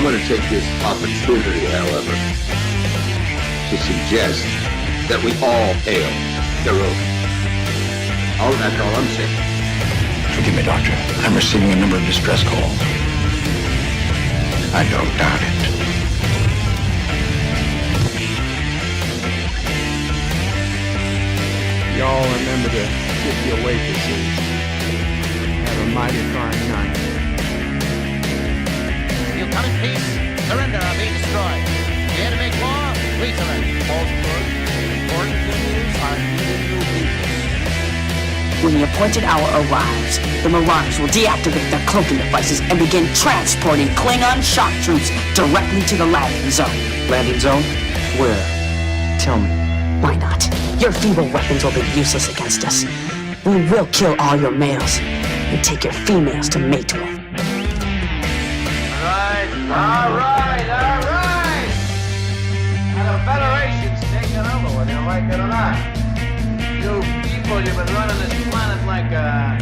I'm going to take this opportunity, however, to suggest that we all hail Caroga. Oh, that's all I'm saying. Forgive me, Doctor. I'm receiving a number of distress calls. I don't doubt it. Y'all remember to tip your waitresses. Have a mighty fine night. You come in peace, surrender or be destroyed. You here to make war? We surrender. Falsehood. Important thing is, I'm leading you people. When the appointed hour arrives, the Marauders will deactivate their cloaking devices and begin transporting Klingon shock troops directly to the landing zone. Landing zone? Where? Tell me. Why not? Your feeble weapons will be useless against us. We will kill all your males and take your females to mate with. All right. Now the Federation's taking over, whether you like it or not. You people, you've been running this planet like a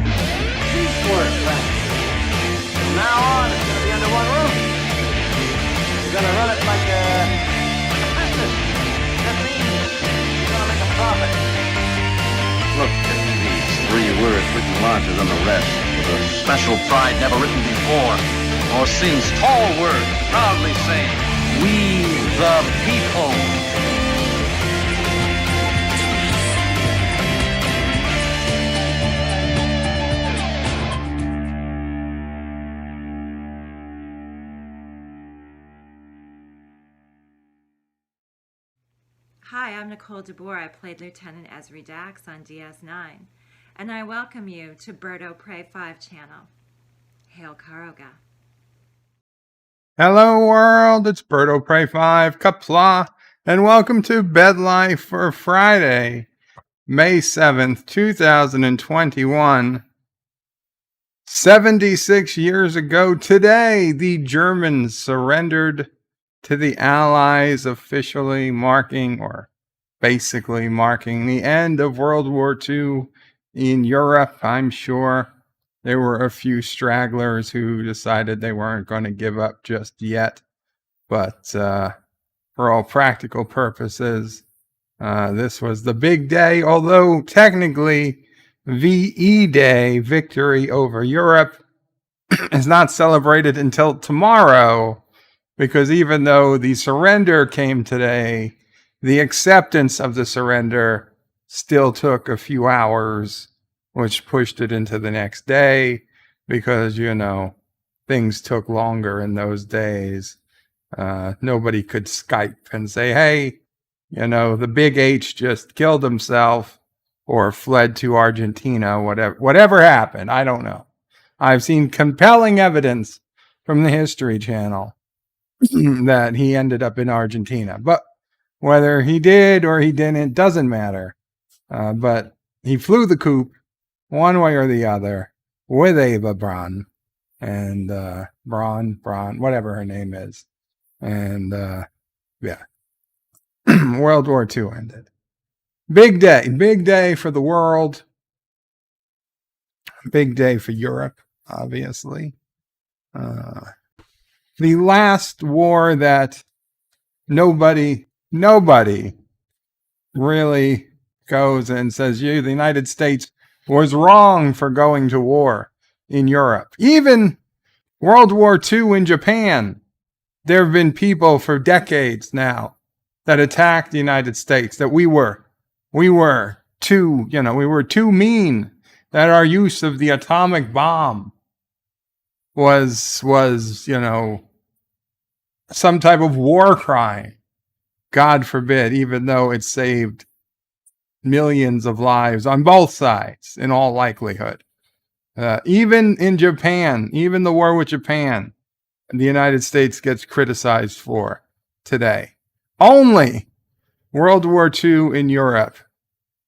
piecework planet. From now on, it's going to be under one roof. You're going to run it like a business. That means you're going to make a profit. Look at these 3 words written larger than the rest, with a special pride never written before or since. Tall words, proudly saying, "We the people." Hi, I'm Nicole DeBoer. I played Lieutenant Ezri Dax on DS9, and I welcome you to Birdo Prey 5 channel. Hail Caroga. Hello world, it's Birdo Prey 5, Qapla, and welcome to Bed Life for Friday, May 7th, 2021. 76 years ago today, the Germans surrendered to the Allies, officially marking, or basically marking, the end of World War II in Europe. I'm sure there were a few stragglers who decided they weren't going to give up just yet. But for all practical purposes, this was the big day, although technically VE Day, Victory Over Europe, is not celebrated until tomorrow, because even though the surrender came today, the acceptance of the surrender still took a few hours, which pushed it into the next day because, things took longer in those days. Nobody could Skype and say, hey, the big H just killed himself or fled to Argentina, whatever happened. I don't know. I've seen compelling evidence from the History Channel that he ended up in Argentina. But whether he did or he didn't doesn't matter. But he flew the coop one way or the other with Ava Braun and Braun, whatever her name is. And yeah, World War II ended. Big day for the world. Big day for Europe, obviously. The last war that nobody really goes and says, the United States was wrong for going to war in Europe. Even World War II in Japan, there have been people for decades now that attacked the United States, that we were too mean, that our use of the atomic bomb was some type of war crime. God forbid, even though it saved millions of lives on both sides, in all likelihood. Even in Japan, even the war with Japan, the United States gets criticized for today. Only World War II in Europe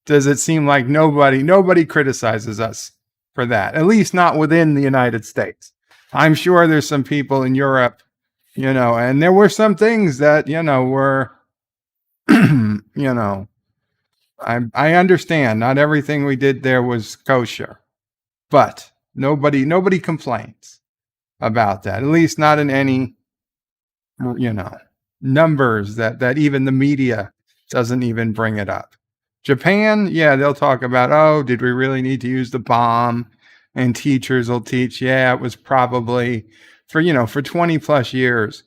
does it seem like nobody criticizes us for that, at least not within the United States. I'm sure there's some people in Europe, and there were some things that, were, I understand not everything we did there was kosher, but nobody complains about that, at least not in any numbers that even the media doesn't even bring it up. Japan, yeah, they'll talk about, oh, did we really need to use the bomb? And teachers will teach, yeah, it was probably for 20 plus years.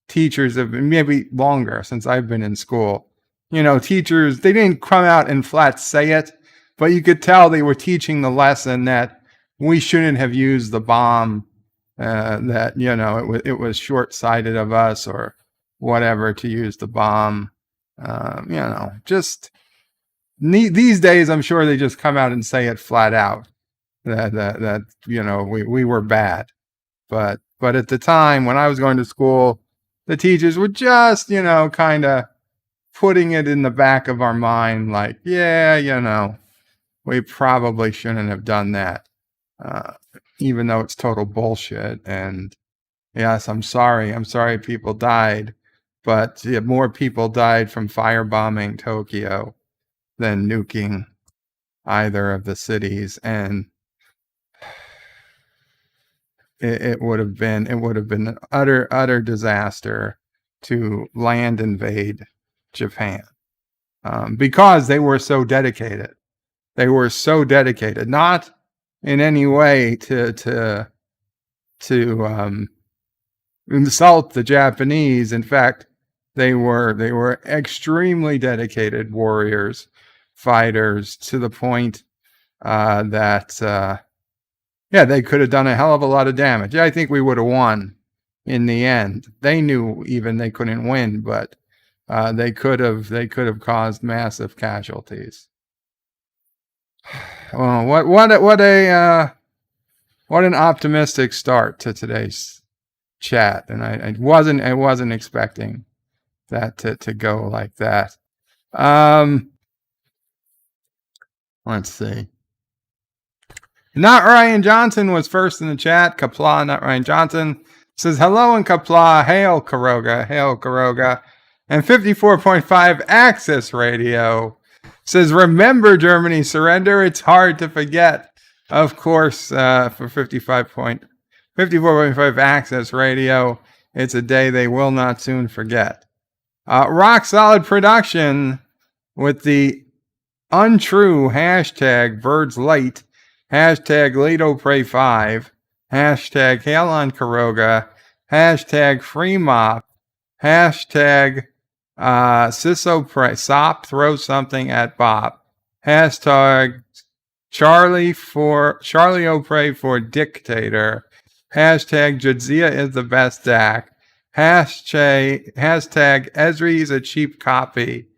Teachers have been, maybe longer since I've been in school. Teachers, they didn't come out and flat say it, but you could tell they were teaching the lesson that we shouldn't have used the bomb, that, it was short-sighted of us or whatever to use the bomb. Just these days, I'm sure they just come out and say it flat out that we were bad. But at the time when I was going to school, the teachers were just, kind of putting it in the back of our mind, like, yeah, we probably shouldn't have done that, even though it's total bullshit. And yes, I'm sorry people died, but more people died from firebombing Tokyo than nuking either of the cities. And it would have been an utter disaster to land invade Japan, because they were so dedicated. They were so dedicated, not in any way to insult the Japanese. In fact, they were extremely dedicated warriors, fighters, to the point that they could have done a hell of a lot of damage. I think we would have won in the end. They knew even they couldn't win, but they could have caused massive casualties. Well, what an optimistic start to today's chat, and I wasn't expecting that to go like that. Let's see. Not Ryan Johnson was first in the chat. Qapla, not Ryan Johnson, says hello in Qapla. Hail Caroga, hail Caroga. And 54.5 Access Radio says, remember Germany's surrender. It's hard to forget. Of course, for 54.5 Access Radio, it's a day they will not soon forget. Rock Solid Production with the untrue hashtag Birds Late, hashtag LatoPray5, hashtag Hail on Caroga, hashtag Free Mop, hashtag Sisso Pray, Sop, throw something at Bop, hashtag Charlie O Pray for Dictator, hashtag Jadzia is the best DAC, hashtag Esri is a cheap copy,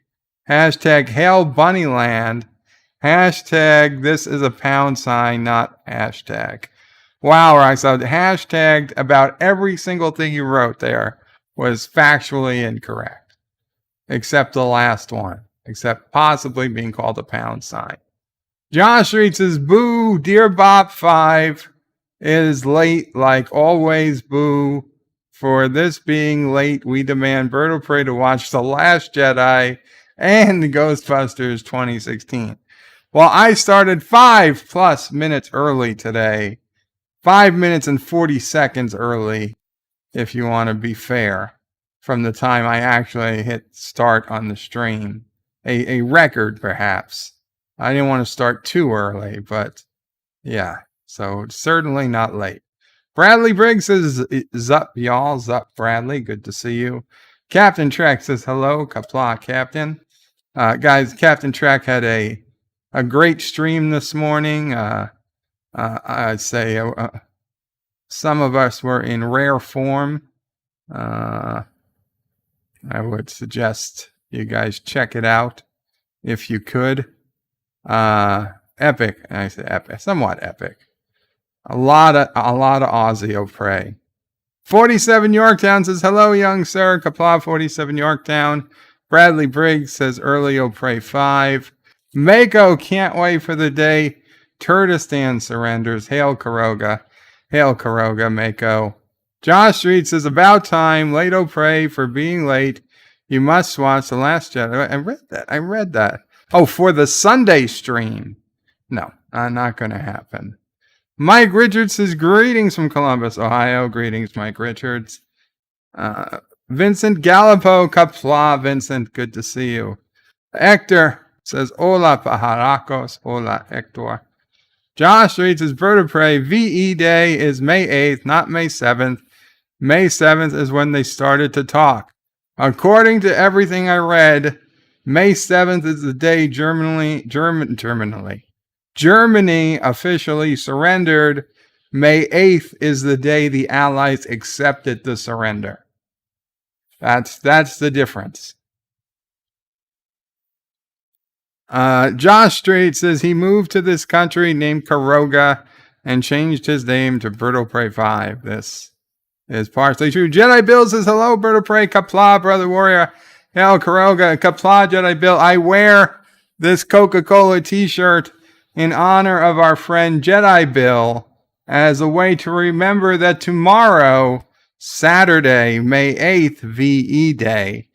hashtag Hail Bunnyland, hashtag this is a £, not hashtag. Wow, right, so hashtagged about every single thing you wrote there was factually incorrect, except the last one, except possibly being called a £. Josh Reed says, boo, Dear Bop 5 is late like always, boo. For this being late, we demand Berto Prey to watch The Last Jedi and Ghostbusters 2016. Well, I started 5+ minutes early today. 5 minutes and 40 seconds early, if you want to be fair, from the time I actually hit start on the stream. A record, perhaps. I didn't want to start too early, but yeah, so it's certainly not late. Bradley Briggs says, Zup, y'all. Zup, Bradley. Good to see you. Captain Trek says, hello, Qapla, Captain. Guys, Captain Trek had a great stream this morning. I'd say some of us were in rare form. I would suggest you guys check it out if you could. Epic. I say epic, somewhat epic. A lot of Aussie O Pray. 47 Yorktown says, hello, young sir. Qapla 47 Yorktown. Bradley Briggs says, early O Pray 5. Mako can't wait for the day Turtistan surrenders. Hail Caroga. Hail Caroga, Mako. Josh Street says, about time. Late O Pray for being late. You must watch The Last Jedi. I read that. Oh, for the Sunday stream. No, not going to happen. Mike Richards says, greetings from Columbus, Ohio. Greetings, Mike Richards. Vincent Gallipo, Qapla. Vincent, good to see you. Hector says, hola, pajaracos. Hola, Hector. Josh reads his bird of prey. VE Day is May 8th, not May 7th. May 7th is when they started to talk. According to everything I read, May 7th is the day Germany officially surrendered. May 8th is the day the Allies accepted the surrender. That's the difference. Josh Street says he moved to this country named Caroga and changed his name to Bird of Prey 5. This is partially true. Jedi Bill says, hello, Bird of Prey, Qapla, Brother Warrior. Hail, Caroga, Qapla, Jedi Bill. I wear this Coca-Cola t-shirt in honor of our friend Jedi Bill as a way to remember that tomorrow, Saturday, May 8th, VE Day,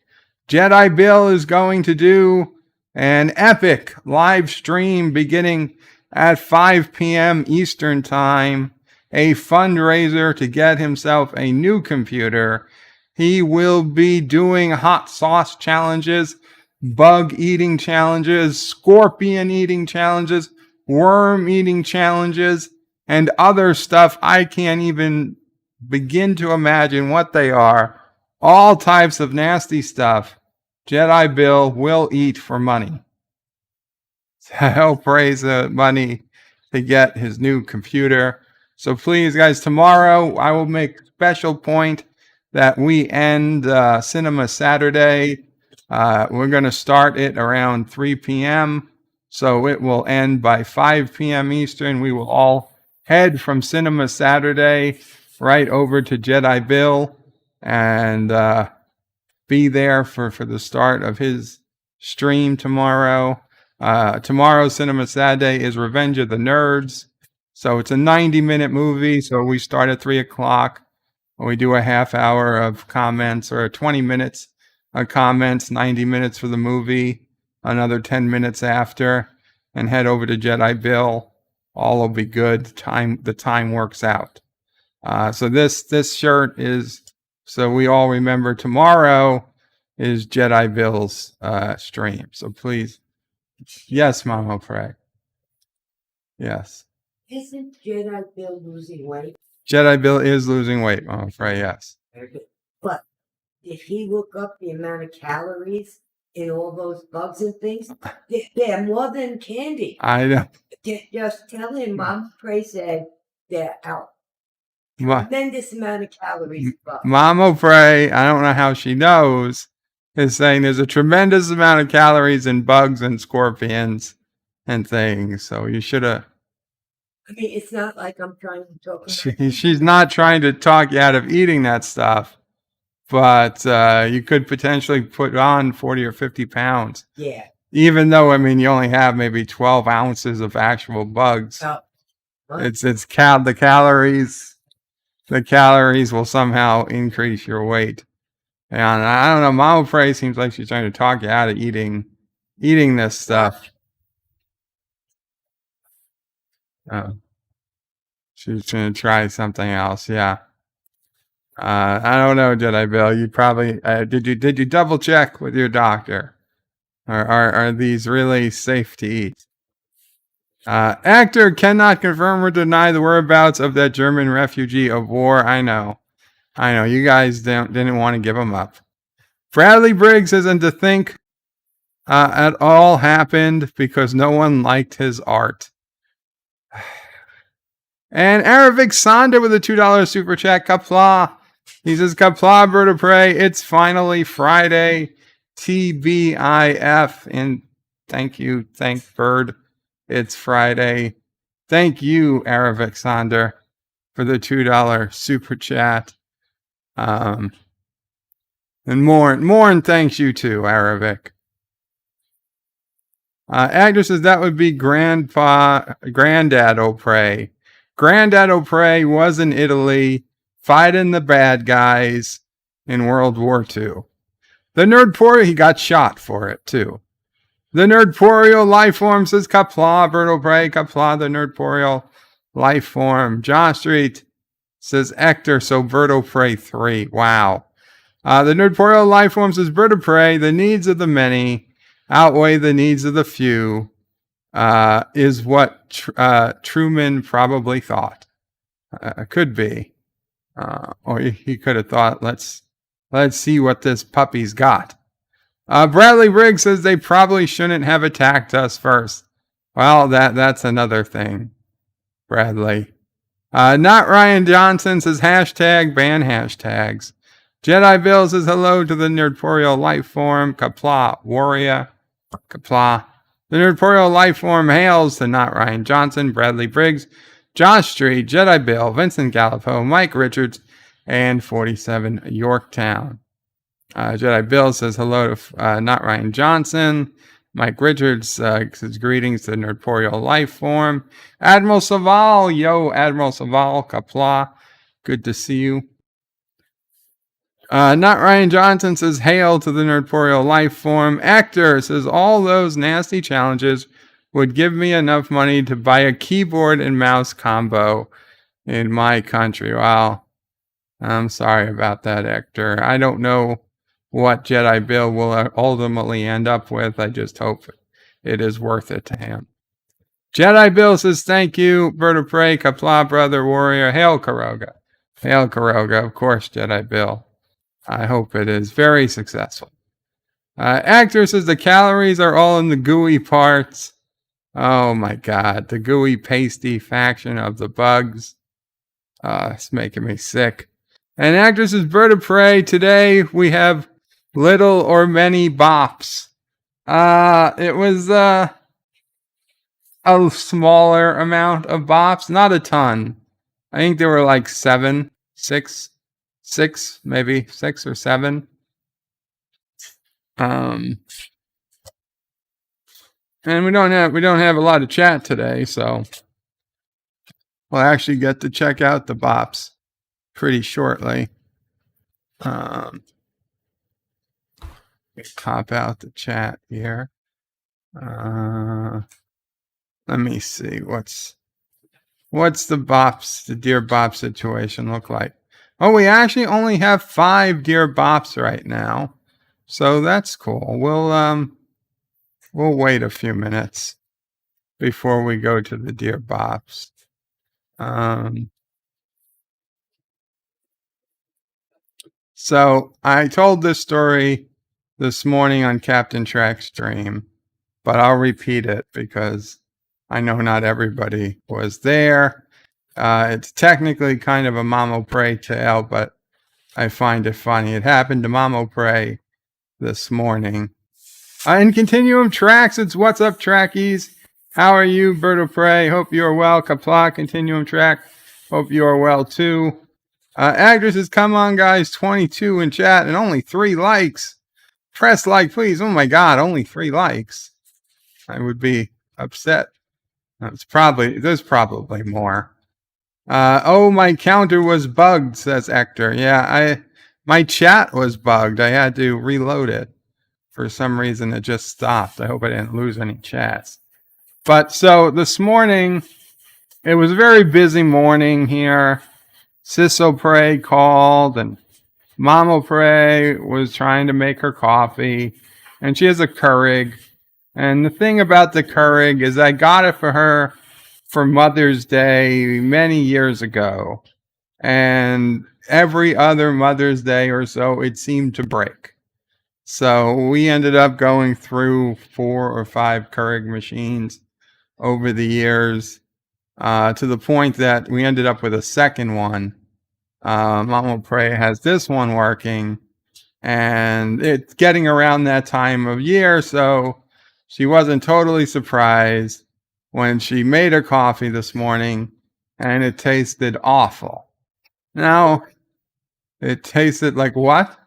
Jedi Bill is going to do an epic live stream beginning at 5 p.m. Eastern Time, a fundraiser to get himself a new computer. He will be doing hot sauce challenges, bug eating challenges, scorpion eating challenges, worm eating challenges, and other stuff I can't even begin to imagine what they are. All types of nasty stuff Jedi Bill will eat for money. He'll raise the money to get his new computer. So please, guys, tomorrow I will make special point that we end Cinema Saturday. We're going to start it around 3 p.m. So it will end by 5 p.m. Eastern. We will all head from Cinema Saturday right over to Jedi Bill and be there for the start of his stream tomorrow. Tomorrow's Cinema Saturday is Revenge of the Nerds. So it's a 90-minute movie. So we start at 3 o'clock. We do a half hour of comments, or 20 minutes of comments, 90 minutes for the movie, another 10 minutes after, and head over to Jedi Bill. All will be good. The time works out. So this shirt is, so we all remember tomorrow is Jedi Bill's stream. So please, yes, Mama Pray. Yes. Isn't Jedi Bill losing weight? Jedi Bill is losing weight, Mama Pray, yes. But did he look up the amount of calories in all those bugs and things? They're more than candy. I know. Just tell him Mama Pray said they're out. Tremendous amount of calories. Mama Pray, I don't know how she knows, is saying there's a tremendous amount of calories in bugs and scorpions and things. So you should have. I mean, it's not like I'm trying to talk about she's not trying to talk you out of eating that stuff, but you could potentially put on 40 or 50 pounds. Yeah. Even though, I mean, you only have maybe 12 ounces of actual bugs. Oh. The calories. The calories will somehow increase your weight. And I don't know, Mama Pray seems like she's trying to talk you out of eating this stuff. She's going to try something else, yeah. I don't know, Jedi Bill. You probably did you double check with your doctor? Are these really safe to eat? Actor cannot confirm or deny the whereabouts of that German refugee of war. I know. You guys didn't want to give him up. Bradley Briggs says, and to think it all happened because no one liked his art. And Aravic Sander with a $2 super chat. Qapla. He says, Qapla, Bird of Prey. It's finally Friday. TBIF. And thank you. Thank Bird. It's Friday. Thank you, Aravic Sander, for the $2 super chat. And more and thanks you too, Aravic. Agnes says that would be Granddad O'Prey. Granddad O'Prey was in Italy fighting the bad guys in World War II. The Nerdporio, he got shot for it too. The Nerdporio Lifeform says Qapla, Bird O'Prey, Qapla, the Nerdporio Lifeform. John Street says Hector, so Bird O'Prey 3. Wow. The Nerdporial life form says, bird of prey, the needs of the many outweigh the needs of the few, is what Truman probably thought. Could be. Or he could have thought, let's see what this puppy's got. Bradley Briggs says they probably shouldn't have attacked us first. Well, that's another thing, Bradley. Not Ryan Johnson says hashtag ban hashtags. Jedi Bill says hello to the Nerdporial life form. Qapla warrior. Qapla. The Nerdporial life form hails to not Ryan Johnson, Bradley Briggs, Josh Street, Jedi Bill, Vincent Gallipo, Mike Richards, and 47 Yorktown. Jedi Bill says hello to not Ryan Johnson. Mike Richards says greetings to the Nerdporial life form. Admiral Saval, yo, Admiral Saval, Qapla, good to see you. Not Ryan Johnson says hail to the Nerdporial life form. Actor says all those nasty challenges would give me enough money to buy a keyboard and mouse combo in my country. Wow, I'm sorry about that, Actor. I don't know what Jedi Bill will ultimately end up with. I just hope it is worth it to him. Jedi Bill says, thank you, Bird of Prey, Qapla, Brother Warrior. Hail Caroga. Hail Caroga, of course, Jedi Bill. I hope it is very successful. Actor says the calories are all in the gooey parts. Oh my God, the gooey pasty faction of the bugs. It's making me sick. And Actor says, Bird of Prey, today we have little or many bops. It was a smaller amount of bops, not a ton. I think there were like six, maybe 6 or 7. And we don't have a lot of chat today, so we'll actually get to check out the bops pretty shortly. Pop out the chat here. Let me see what's the Dear Bop situation look like. Oh, we actually only have 5 Dear Bops right now, so that's cool. We'll wait a few minutes before we go to the Dear Bops. So I told this story this morning on Captain Track's stream, but I'll repeat it because I know not everybody was there. It's technically kind of a Mamo Prey tale, but I find it funny. It happened to Mamo Prey this morning. In Continuum Tracks, it's What's Up, Trackies? How are you, Bird of Prey? Hope you are well. Qapla, Continuum Track. Hope you are well, too. Actor says, come on, guys. 22 in chat and only 3 likes. Press like, please. Oh, my God. Only 3 likes. I would be upset. There's probably more. Oh, my counter was bugged, says Hector. Yeah, my chat was bugged. I had to reload it. For some reason, it just stopped. I hope I didn't lose any chats. But so this morning, it was a very busy morning here. Sisso Prey called, and Mamo Prey was trying to make her coffee, and she has a Keurig. And the thing about the Keurig is I got it for her for Mother's Day many years ago. And every other Mother's Day or so, it seemed to break. So we ended up going through 4 or 5 Keurig machines over the years, to the point that we ended up with a second one. Mama Prey has this one working, and it's getting around that time of year, so she wasn't totally surprised when she made her coffee this morning, and it tasted awful. Now, it tasted like what?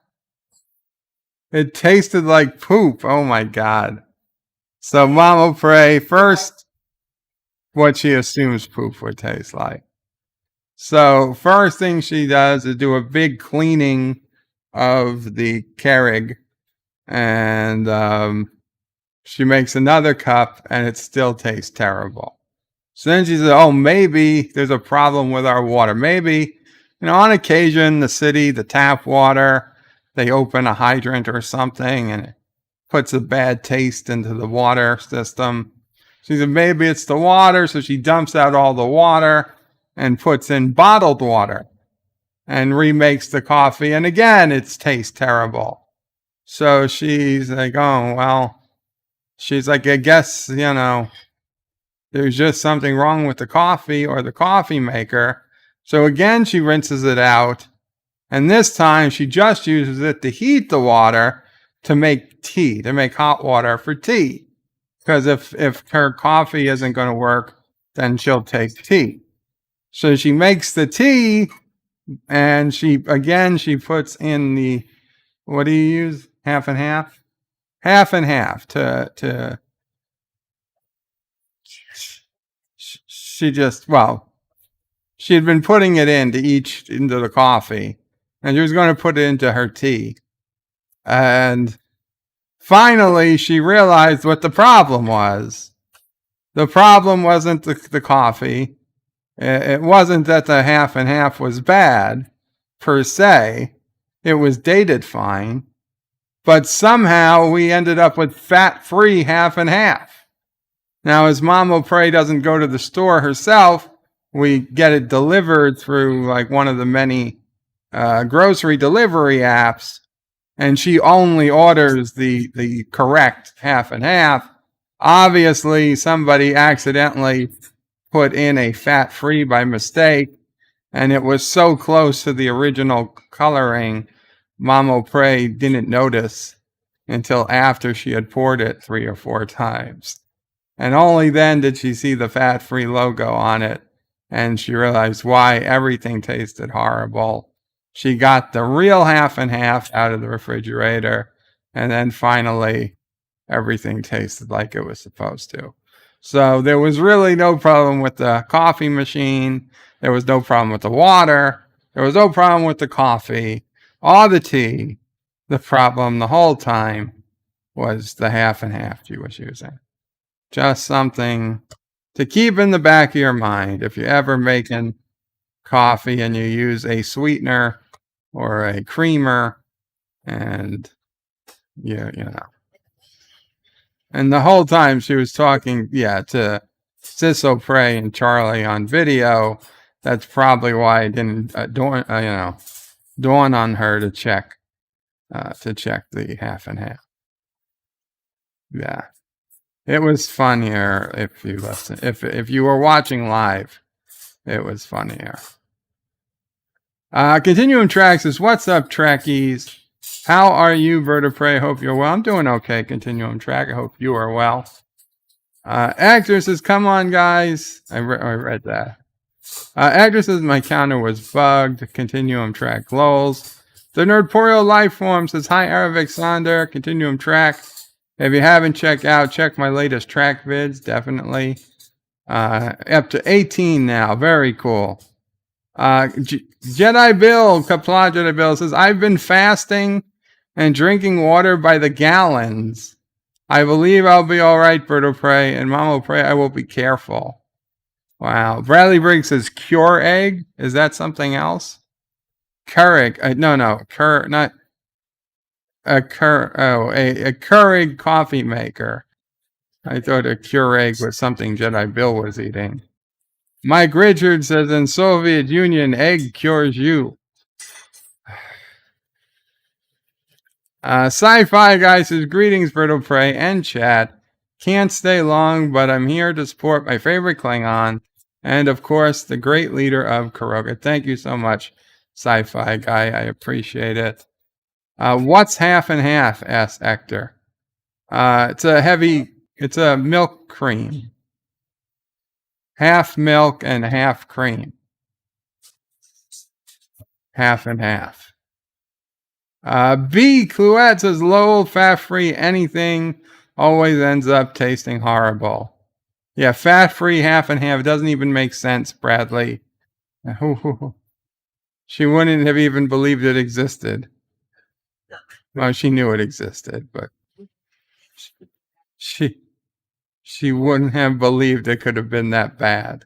It tasted like poop. Oh my God. So Mama Prey, first, what she assumes poop would taste like. So first thing she does is do a big cleaning of the Keurig, and she makes another cup, and it still tastes terrible. So then she says, oh, maybe there's a problem with our water. Maybe, on occasion, the tap water they open a hydrant or something and it puts a bad taste into the water system. She said maybe it's the water, so she dumps out all the water and puts in bottled water and remakes the coffee, and again it tastes terrible. So she's like, oh well, she's like, I guess, there's just something wrong with the coffee or the coffee maker. So again she rinses it out, and this time she just uses it to heat the water to make tea, to make hot water for tea. Because if her coffee isn't going to work, then she'll take tea. So she makes the tea, and she puts in the, what do you use? Half and half? Half and half to she had been putting it into the coffee, and she was going to put it into her tea. And finally she realized what the problem was. The problem wasn't the coffee. It wasn't that the half and half was bad, per se. It was dated fine. But somehow we ended up with fat-free half and half. Now, as Mama Prey doesn't go to the store herself, we get it delivered through like one of the many grocery delivery apps, and she only orders the correct half and half. Obviously, somebody accidentally put in a fat-free by mistake, and it was so close to the original coloring, Mama Prey didn't notice until after she had poured it 3 or 4 times. And only then did she see the fat-free logo on it, and she realized why everything tasted horrible. She got the real half and half out of the refrigerator, and then finally everything tasted like it was supposed to. So there was really no problem with the coffee machine. There was no problem with the water. There was no problem with the coffee or the tea. The problem the whole time was the half and half she was using. Just something to keep in the back of your mind. If you're ever making coffee and you use a sweetener or a creamer, and and the whole time she was talking, to Ciso Prey and Charlie on video. That's probably why it didn't dawn on her to check the half and half. Yeah, it was funnier if you listen. If you were watching live, it was funnier. Continuum Track says, "What's up, Trekkies? How are you, Bird of Prey? Hope you're well." I'm doing okay, Continuum Track. I hope you are well. Actor says, "Come on, guys." I read that. Actor says, "My counter was bugged." Continuum Track lols. The Nerdporeal Lifeform says, "Hi, Aravic Sonder." Continuum Track. If you haven't check my latest track vids, definitely. Up to 18 now. Very cool. Jedi Bill, Qapla Jedi Bill says, "I've been fasting and drinking water by the gallons. I believe I'll be all right, Bird of Prey, and Mom will pray I will be careful." Wow. Bradley Briggs says, "Cure egg? Is that something else?" Keurig. Not a Keurig coffee maker. I thought a Keurig was something Jedi Bill was eating. Mike Richards says, "In Soviet Union, egg cures you." Sci-Fi Guy says, "Greetings, Bird of Prey and chat. Can't stay long, but I'm here to support my favorite Klingon, and of course, the great leader of Caroga." Thank you so much, Sci-Fi Guy. I appreciate it. What's half and half? Asks Hector. It's a milk cream. Half milk and half cream. Half and half. B. Cluette says, "Lowell, fat-free anything always ends up tasting horrible." Yeah, fat-free half and half doesn't even make sense, Bradley. She wouldn't have even believed it existed. Well, she knew it existed, but she wouldn't have believed it could have been that bad.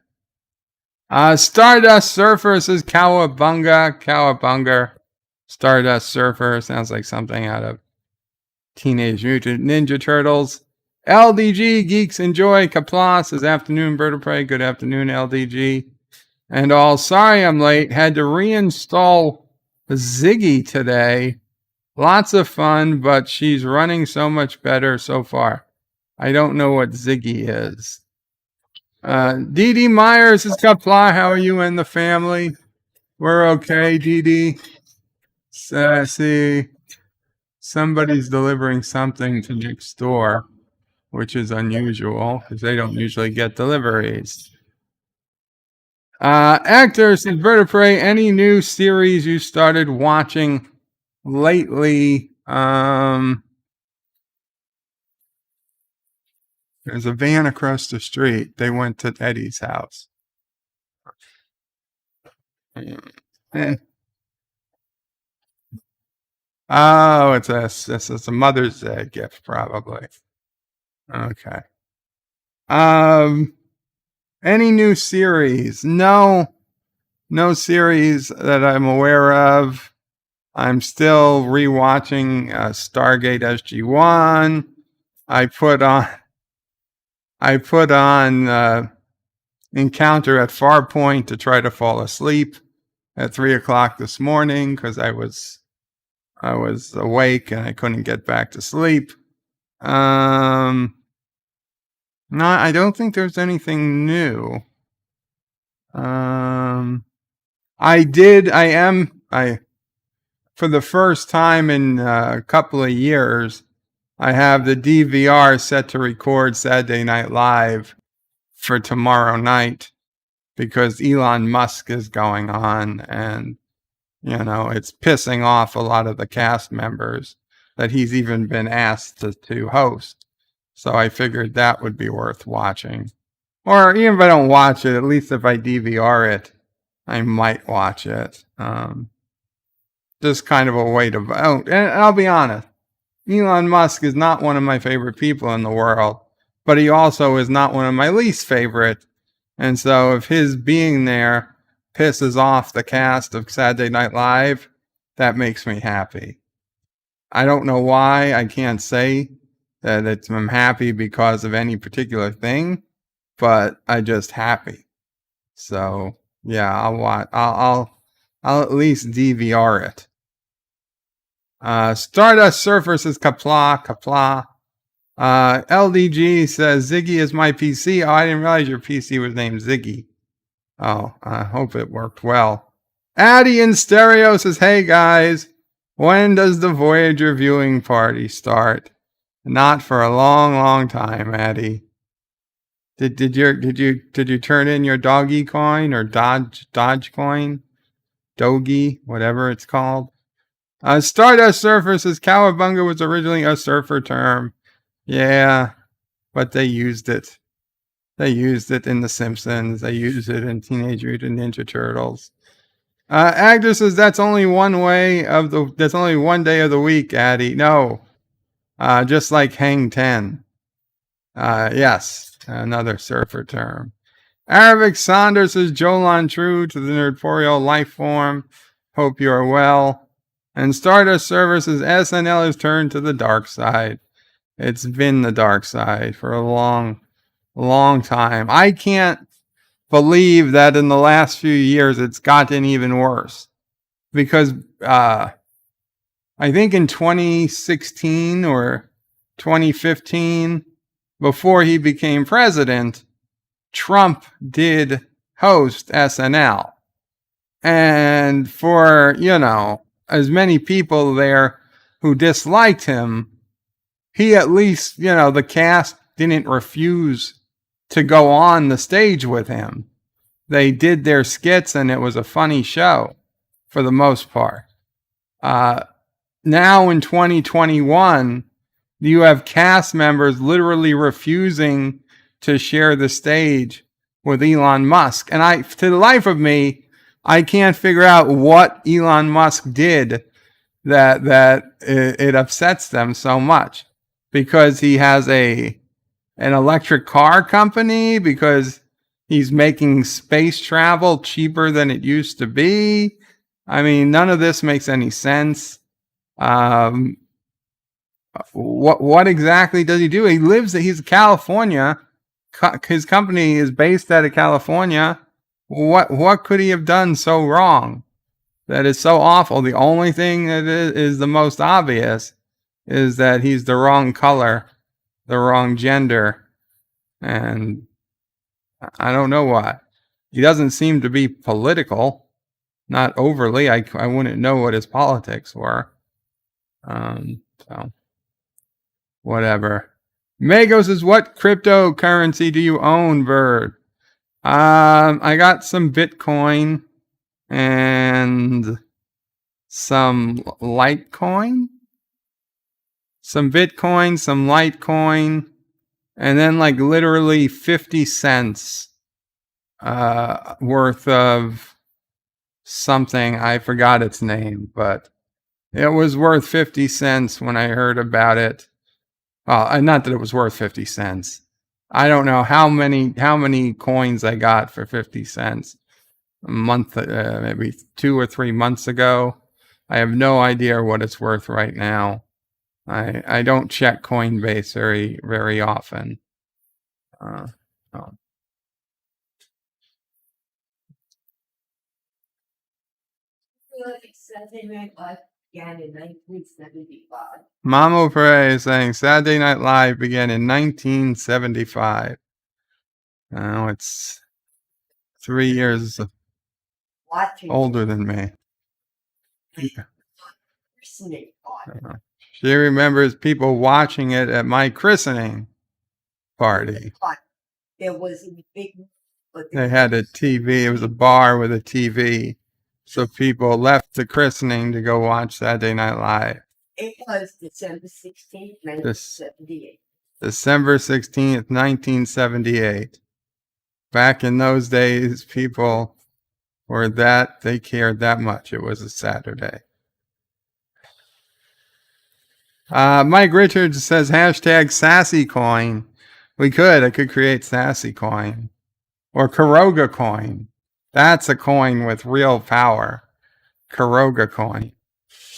Stardust Surfer says, "Cowabunga." Stardust Surfer sounds like something out of Teenage Mutant Ninja Turtles. LDG Geeks Enjoy. Qapla says afternoon, Bird of Prey. Good afternoon, LDG. And all, sorry I'm late. Had to reinstall Ziggy today. Lots of fun, but she's running so much better so far. I don't know what Ziggy is. Dee Dee Myers is Qapla. How are you and the family? We're okay, Dee Dee. See, somebody's delivering something to next door, which is unusual because they don't usually get deliveries. Actors in Vertebrae, any new series you started watching lately? There's a van across the street. They went to Eddie's house. Oh, it's a Mother's Day gift, probably. Okay. Any new series? No series that I'm aware of. I'm still rewatching Stargate SG-1. I put on Encounter at Farpoint to try to fall asleep at 3:00 this morning because I was awake and I couldn't get back to sleep. No, I don't think there's anything new. For the first time in a couple of years, I have the DVR set to record Saturday Night Live for tomorrow night because Elon Musk is going on and, it's pissing off a lot of the cast members that he's even been asked to host. So I figured that would be worth watching. Or even if I don't watch it, at least if I DVR it, I might watch it. Just kind of a way to vote. And I'll be honest, Elon Musk is not one of my favorite people in the world, but he also is not one of my least favorite. And so if his being there pisses off the cast of Saturday Night Live, that makes me happy. I don't know why. I can't say that I'm happy because of any particular thing, but I'm just happy. So yeah, I'll at least DVR it. Stardust Surfer says Qapla. LDG says Ziggy is my PC. Oh, I didn't realize your PC was named Ziggy. Oh, I hope it worked well. Addy in Stereo says, hey guys, when does the Voyager viewing party start? Not for a long, long time, Addy. Did you turn in your doggy coin or Dodge coin? Dogie, whatever it's called. Stardust Surfer says Cowabunga was originally a surfer term. Yeah, but they used it. They used it in The Simpsons. They used it in Teenage Mutant Ninja Turtles. Agda says that's only one day of the week, Addy. No. Just like Hang 10. Yes, another surfer term. Arabic Saunders says Jolan true to the Nerdporeal life form. Hope you are well. And Stardust Server says SNL has turned to the dark side. It's been the dark side for a long, long time. I can't believe that in the last few years it's gotten even worse. Because I think in 2016 or 2015, before he became president, Trump did host SNL. And for, as many people there who disliked him, he at least, the cast didn't refuse to go on the stage with him. They did their skits and it was a funny show for the most part. Now in 2021, you have cast members literally refusing to share the stage with Elon Musk. And to the life of me, I can't figure out what Elon Musk did that it upsets them so much. Because he has an electric car company, because he's making space travel cheaper than it used to be. I mean, none of this makes any sense. Um, what exactly does he do? He's in California. His company is based out of California. What could he have done so wrong that is so awful? The only thing that is the most obvious is that he's the wrong color, the wrong gender, and I don't know what. He doesn't seem to be political, not overly. I wouldn't know what his politics were. So whatever. Magos says, what cryptocurrency do you own, Bird? I got some Bitcoin and some Litecoin. Some Bitcoin, some Litecoin, and then like literally 50 cents worth of something. I forgot its name, but it was worth 50 cents when I heard about it. Not that it was worth 50 cents. I don't know how many coins I got for 50 cents a month, maybe 2 or 3 months ago. I have no idea what it's worth right now. I don't check Coinbase very often. Oh. Saturday Night Live began in 1975. Mamo Pere is saying Saturday Night Live began in 1975. Now it's 3 years Watching older than me. christening party. She remembers people watching it at my christening party. There was a big. They had a TV. It was a bar with a TV. So people left the christening to go watch Saturday Night Live. It was December 16th, 1978. December 16th, 1978. Back in those days, people they cared that much. It was a Saturday. Mike Richards says hashtag sassy coin. I could create sassy coin or Caroga coin. That's a coin with real power. Caroga coin.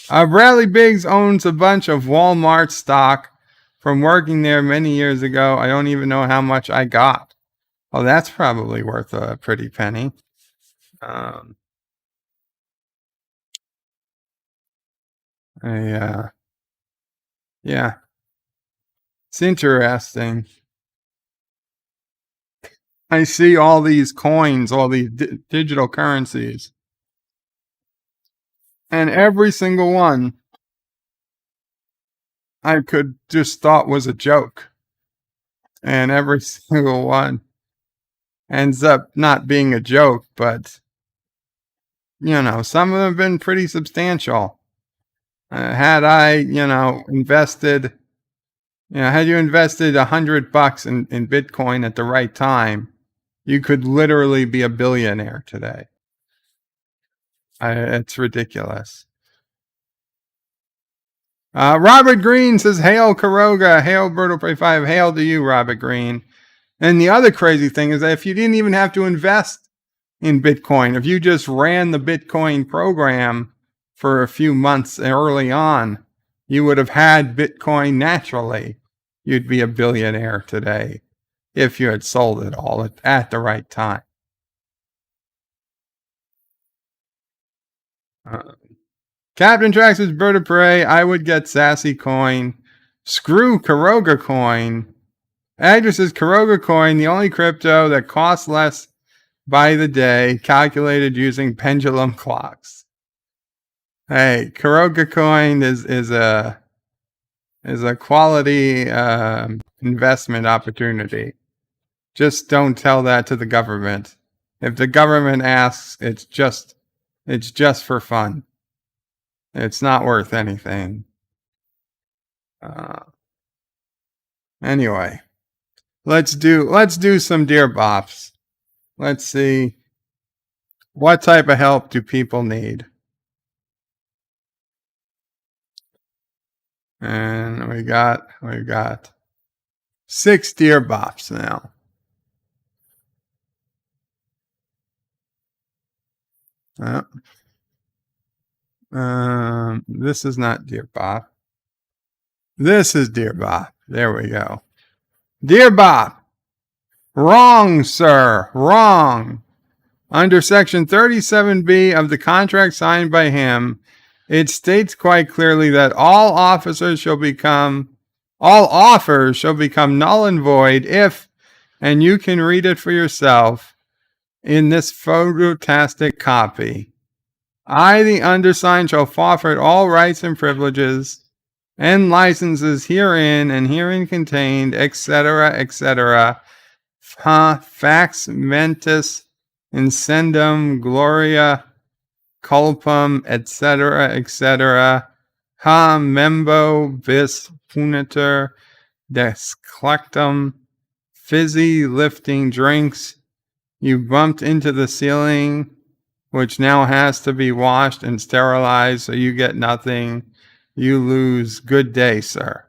Bradley Biggs owns a bunch of Walmart stock from working there many years ago. I don't even know how much I got. Oh, that's probably worth a pretty penny. Yeah. It's interesting. I see all these coins, all these digital currencies. And every single one I could just thought was a joke. And every single one ends up not being a joke, but some of them have been pretty substantial. Had you invested $100 in Bitcoin at the right time, you could literally be a billionaire today. It's ridiculous. Robert Green says, hail Caroga, hail Berto Prey 5, hail to you, Robert Green. And the other crazy thing is that if you didn't even have to invest in Bitcoin, if you just ran the Bitcoin program for a few months early on, you would have had Bitcoin naturally. You'd be a billionaire today if you had sold it all at the right time. Captain Trax says, Bird of Prey, I would get Sassy Coin. Screw Caroga Coin. Agdra says, Caroga Coin, the only crypto that costs less by the day, calculated using pendulum clocks. Hey, Caroga Coin is a quality investment opportunity. Just don't tell that to the government. If the government asks, it's just for fun. It's not worth anything. Anyway, let's do some Dear Bops. Let's see, what type of help do people need? And we got 6 Dear Bops now. This is not Dear Bop. This is Dear Bop. There we go. Dear Bop. Wrong, sir. Wrong. Under Section 37B of the contract signed by him, it states quite clearly that all offers shall become null and void if, and you can read it for yourself in this phototastic copy. I, the undersigned, shall forfeit all rights and privileges and licenses herein and herein contained, etc., etc. Fax mentis incendum gloria culpum, etc., etc. Ha membo bis punitor desclectum fizzy lifting drinks. You bumped into the ceiling, which now has to be washed and sterilized, so you get nothing. You lose. Good day, sir.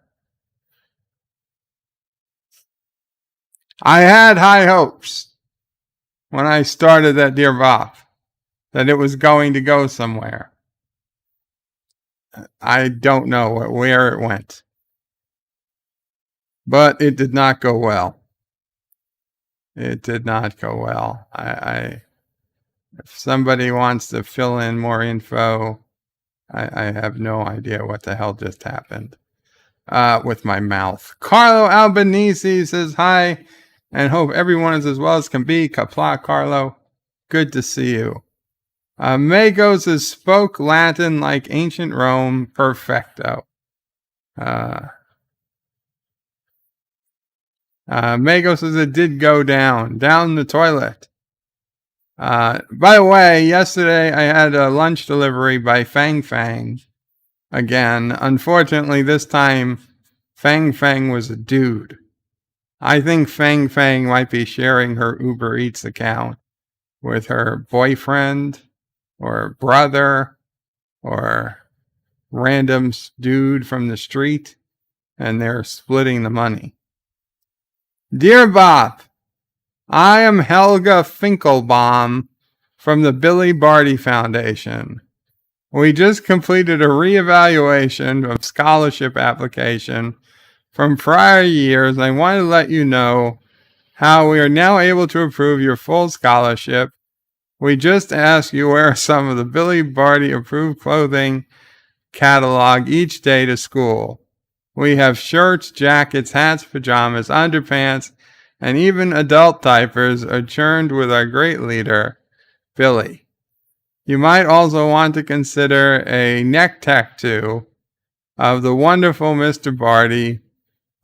I had high hopes when I started that Dear Bop that it was going to go somewhere. I don't know where it went, but it did not go well. It did not go well. If somebody wants to fill in more info, I have no idea what the hell just happened with my mouth. Carlo Albanese says hi and hope everyone is as well as can be. Qapla, Carlo. Good to see you. Magos is spoke Latin like ancient Rome. Perfecto. Magos says it did go down the toilet. By the way, yesterday I had a lunch delivery by Fang Fang. Again, unfortunately, this time Fang Fang was a dude. I think Fang Fang might be sharing her Uber Eats account with her boyfriend or brother or random dude from the street, and they're splitting the money. Dear Bop, I am Helga Finkelbaum from the Billy Barty Foundation. We just completed a reevaluation of scholarship application from prior years. I want to let you know how we are now able to approve your full scholarship. We just ask you wear some of the Billy Barty approved clothing catalog each day to school. We have shirts, jackets, hats, pajamas, underpants, and even adult diapers are churned with our great leader, Billy. You might also want to consider a neck tattoo of the wonderful Mr. Barty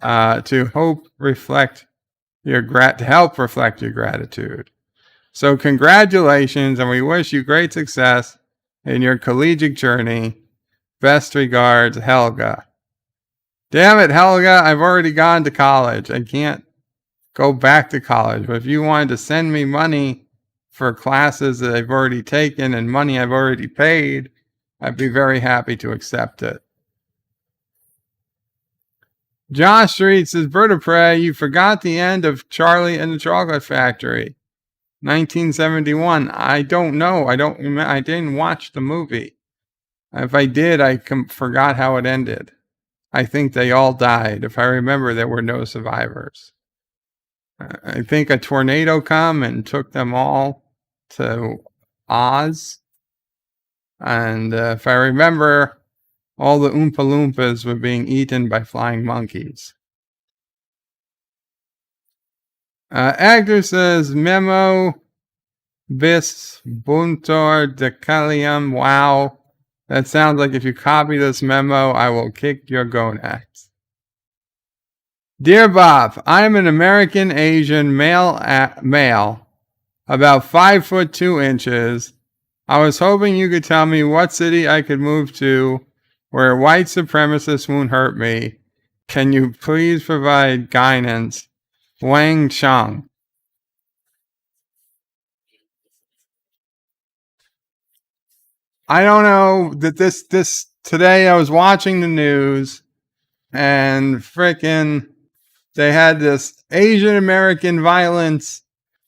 to help reflect your gratitude. So congratulations, and we wish you great success in your collegiate journey. Best regards, Helga. Damn it, Helga, I've already gone to college. I can't go back to college. But if you wanted to send me money for classes that I've already taken and money I've already paid, I'd be very happy to accept it. Josh Street says, Bird of Prey, you forgot the end of Charlie and the Chocolate Factory. 1971. I don't know. I didn't watch the movie. If I did, I forgot how it ended. I think they all died. If I remember, there were no survivors. I think a tornado came and took them all to Oz. And if I remember, all the Oompa Loompas were being eaten by flying monkeys. Actor says, Memo bis buntor decalium. Wow. That sounds like if you copy this memo, I will kick your gonads. Dear Bop, I am an American Asian male, about 5'2". I was hoping you could tell me what city I could move to where white supremacists won't hurt me. Can you please provide guidance? Wang Chang. I don't know that this today I was watching the news and frickin' they had this Asian American violence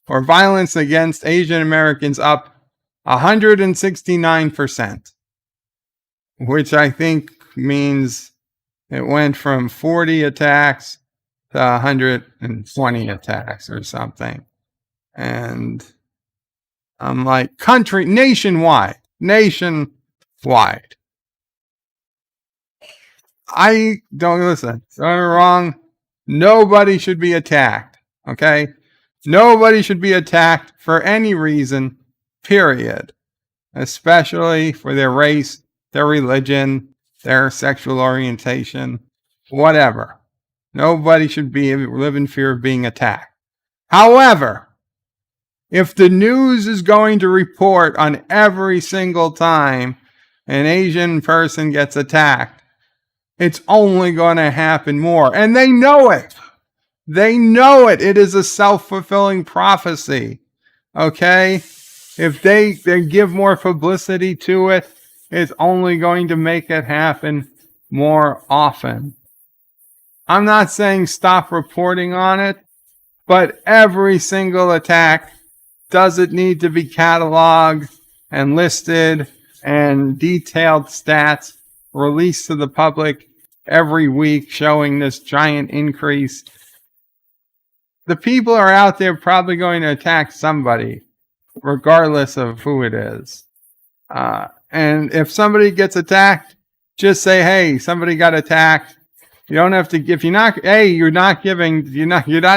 or violence against Asian Americans up 169%. which I think means it went from 40 attacks to 120 attacks or something. And I'm like, nationwide. I don't listen. Don't get me wrong. Nobody should be attacked. Okay? Nobody should be attacked for any reason, period. Especially for their race, their religion, their sexual orientation, whatever. Nobody should live in fear of being attacked. However, if the news is going to report on every single time an Asian person gets attacked, it's only going to happen more. And they know it. They know it. It is a self-fulfilling prophecy. Okay? If they give more publicity to it, it's only going to make it happen more often. I'm not saying stop reporting on it, but every single attack, does it need to be cataloged and listed and detailed stats released to the public every week showing this giant increase? The people are out there probably going to attack somebody, regardless of who it is. And if somebody gets attacked, just say, hey, somebody got attacked. You don't have to, if you're not, you're not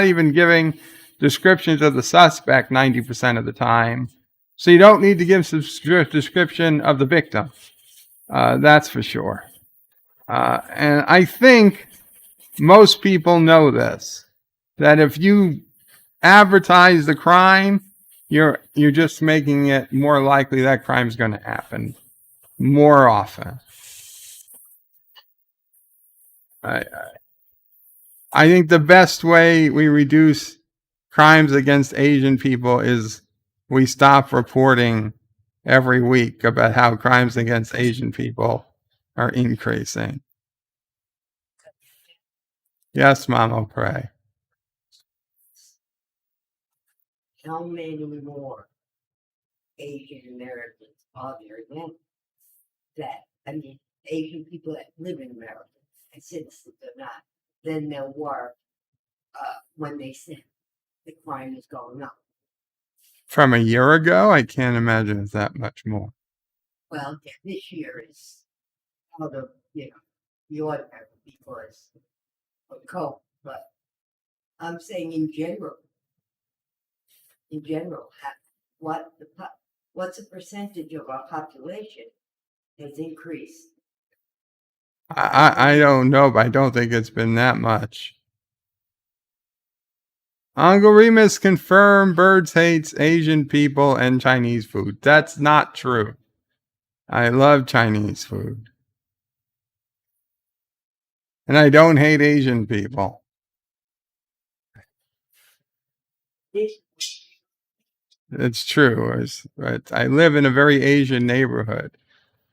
even giving descriptions of the suspect 90% of the time. So you don't need to give some description of the victim. That's for sure. And I think most people know this, that if you advertise the crime, you're just making it more likely that crime's going to happen more often. I think the best way we reduce crimes against Asian people is we stop reporting every week about how crimes against Asian people are increasing. Yes, Mama, pray. How many more Asian Americans are there Asian people that live in America, and citizens or not, than there were when they said the crime is going up? From a year ago, I can't imagine it's that much more. Well, yeah, this year is out of the ordinary because of COVID, but I'm saying in general, what's the percentage of our population has increased? I don't know, but I don't think it's been that much. Uncle Remus confirmed Birds hates Asian people and Chinese food. That's not true. I love Chinese food. And I don't hate Asian people. It's true. I live in a very Asian neighborhood.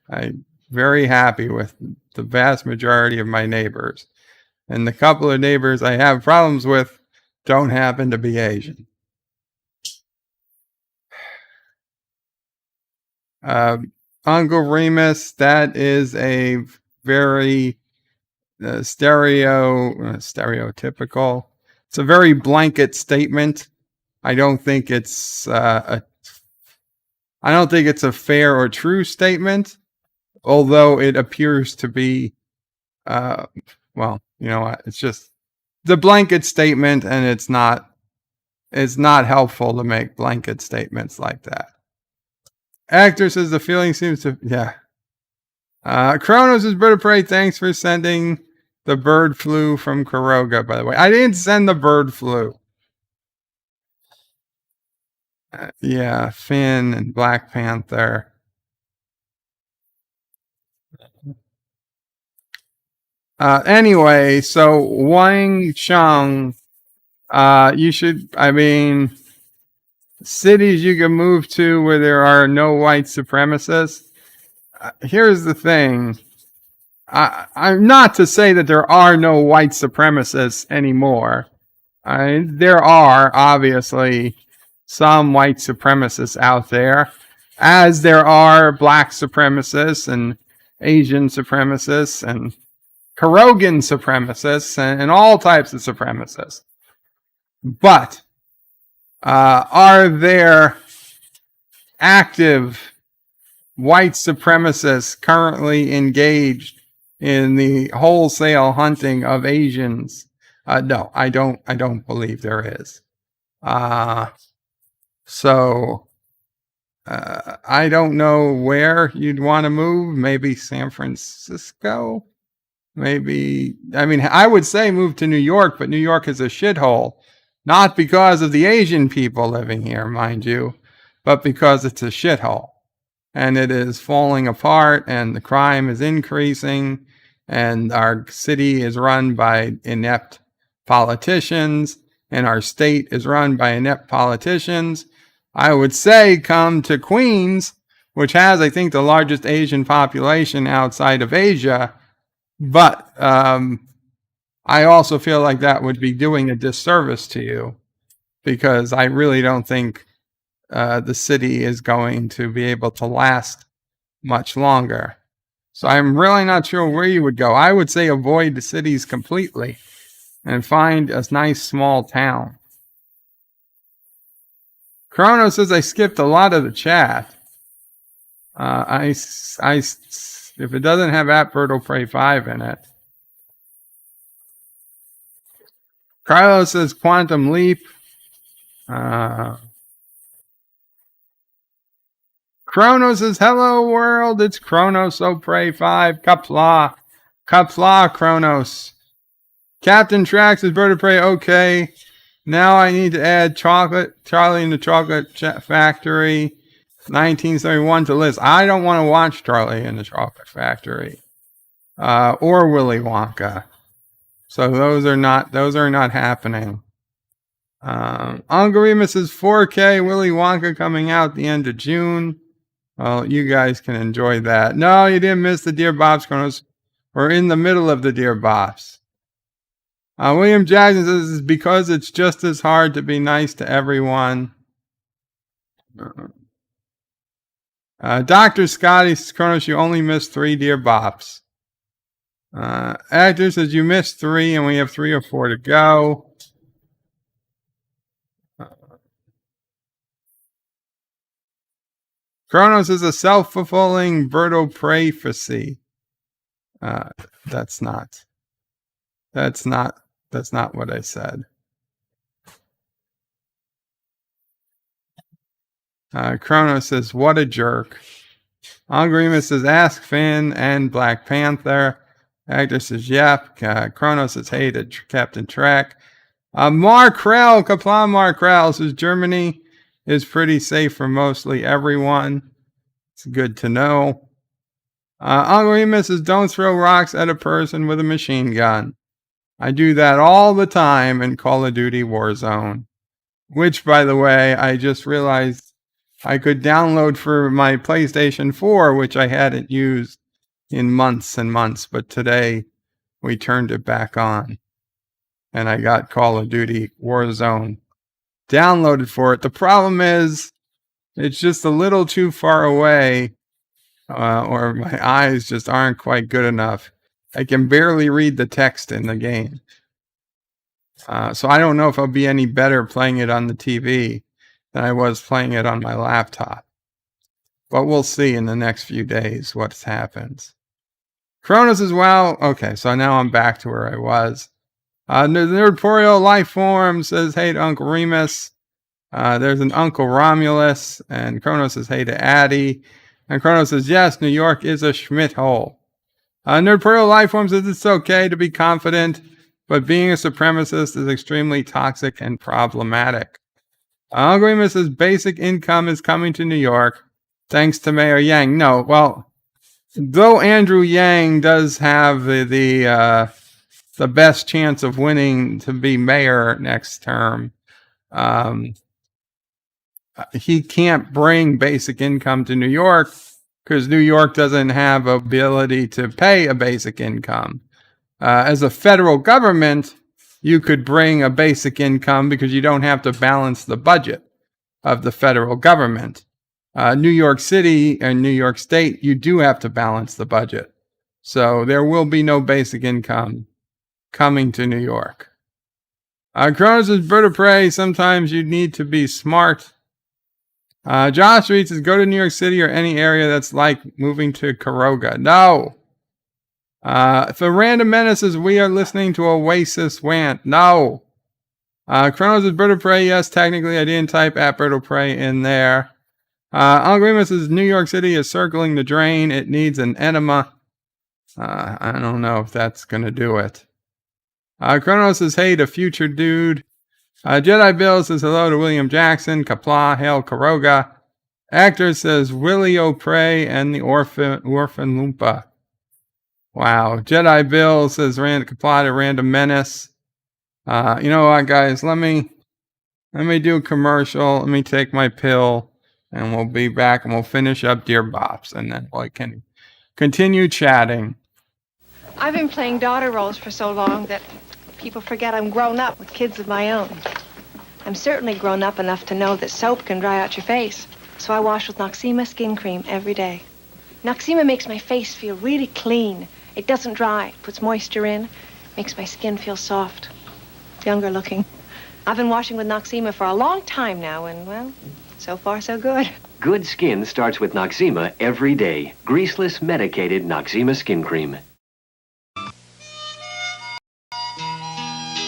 I'm very happy with the vast majority of my neighbors. And the couple of neighbors I have problems with don't happen to be Asian. Uncle Remus, that is a very stereotypical. It's a very blanket statement. I don't think it's a fair or true statement, although it appears to be. Well, you know what? It's just the blanket statement, and it's not helpful to make blanket statements like that. Actor says the feeling seems to, yeah. Kronos is bird of prey. Thanks for sending the bird flu from Caroga, by the way. I didn't send the bird flu. Yeah, Finn and Black Panther. Anyway, so Wang Chung, cities you can move to where there are no white supremacists. Here's the thing. I'm not to say that there are no white supremacists anymore. There are obviously some white supremacists out there, as there are black supremacists and Asian supremacists and Carogan supremacists and all types of supremacists. But are there active white supremacists currently engaged in the wholesale hunting of Asians? No, I don't believe there is. So I don't know where you'd want to move. Maybe San Francisco. Maybe, I mean, I would say move to New York, but New York is a shithole. Not because of the Asian people living here, mind you, but because it's a shithole. And it is falling apart, and the crime is increasing, and our city is run by inept politicians, and our state is run by inept politicians. I would say come to Queens, which has, I think, the largest Asian population outside of Asia. But I also feel like that would be doing a disservice to you, because I really don't think the city is going to be able to last much longer. So I'm really not sure where you would go. I would say avoid the cities completely and find a nice small town. Chrono says I skipped a lot of the chat. If it doesn't have at Berto Prey 5 in it. Carlos says Quantum Leap. Chrono says, hello world, it's Chronos, oh pray 5, Qapla. Qapla, Chronos. Captain Trax says, Bird of Prey, okay. Now I need to add Charlie in the Chocolate Factory, 1971 to list. I don't want to watch Charlie in the Chocolate Factory. Or Willy Wonka. So those are not happening. Uncle Remus says 4K Willy Wonka coming out the end of June. Well, you guys can enjoy that. No, you didn't miss the Dear Bops, Chronos. We're in the middle of the Dear Bops. William Jackson says it's because it's just as hard to be nice to everyone. Dr. Scotty says, Chronos, you only missed 3 Dear Bops. Actor says you missed 3 and we have 3 or 4 to go. Chronos is a self-fulfilling Berto prophecy. That's not what I said. Chronos says, what a jerk. Angrimus says, ask Finn and Black Panther. Actor says, yep. Chronos says, hey to Captain Trek. Markrell, Qapla Markrell says, Germany is pretty safe for mostly everyone. It's good to know. Angrimus says, don't throw rocks at a person with a machine gun. I do that all the time in Call of Duty Warzone. Which, by the way, I just realized I could download for my PlayStation 4, which I hadn't used in months and months. But today, we turned it back on. And I got Call of Duty Warzone downloaded for it. The problem is, it's just a little too far away. Or my eyes just aren't quite good enough. I can barely read the text in the game. So I don't know if I'll be any better playing it on the TV than I was playing it on my laptop. But we'll see in the next few days what happens. Cronus as well. Okay, so now I'm back to where I was. The Nerdporeal Lifeform says, hey to Uncle Remus. There's an Uncle Romulus. And Chronos says, hey to Addie. And Chronos says, yes, New York is a Schmidt hole. Nerdporeal Lifeform says it's okay to be confident, but being a supremacist is extremely toxic and problematic. Uncle Remus says basic income is coming to New York, thanks to Mayor Yang. No, well, though Andrew Yang does have the best chance of winning to be mayor next term, he can't bring basic income to New York because New York doesn't have ability to pay a basic income. As a federal government, you could bring a basic income because you don't have to balance the budget of the federal government. New York City and New York State, you do have to balance the budget. So there will be no basic income coming to New York. Kronos' Bird of Prey, sometimes you need to be smart. Josh Reed says, go to New York City or any area that's like moving to Caroga. No. For Random Menaces, we are listening to Oasis Want. No. Kronos' Bird of Prey, yes, technically I didn't type at Bird of Prey in there. Uncle Remus says, New York City is circling the drain. It needs an enema. I don't know if that's going to do it. Kronos says, hey to Future Dude. Jedi Bill says, hello to William Jackson. Qapla, hail Caroga. Actor says, Willie O'Prey and the Orphan Loompa. Wow. Jedi Bill says, Qapla to Random Menace. You know what, guys? Let me do a commercial. Let me take my pill, and we'll be back, and we'll finish up Dear Bops, and then we can continue chatting. I've been playing daughter roles for so long that people forget I'm grown up with kids of my own. I'm certainly grown up enough to know that soap can dry out your face, so I wash with Noxzema skin cream every day. Noxzema makes my face feel really clean. It doesn't dry, puts moisture in, makes my skin feel soft, younger looking. I've been washing with Noxzema for a long time now, and, well, so far so good. Good skin starts with Noxzema every day. Greaseless, medicated Noxzema skin cream.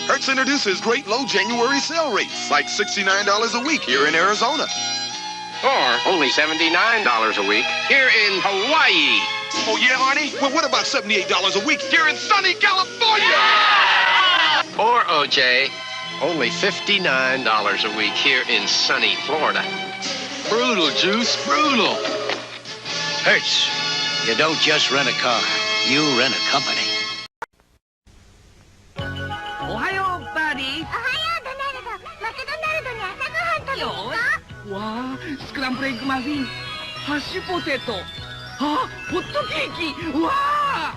Hertz introduces great low January sale rates, like $69 a week here in Arizona. Or only $79 a week here in Hawaii. Oh, yeah, Arnie? Well, what about $78 a week here in sunny California? Or, OJ, only $59 a week here in sunny Florida. Brutal, Juice, brutal. Hertz, you don't just rent a car, you rent a company. Ohio, buddy. Wow, scrambled egg muffin, hash potato, hot cake, wow!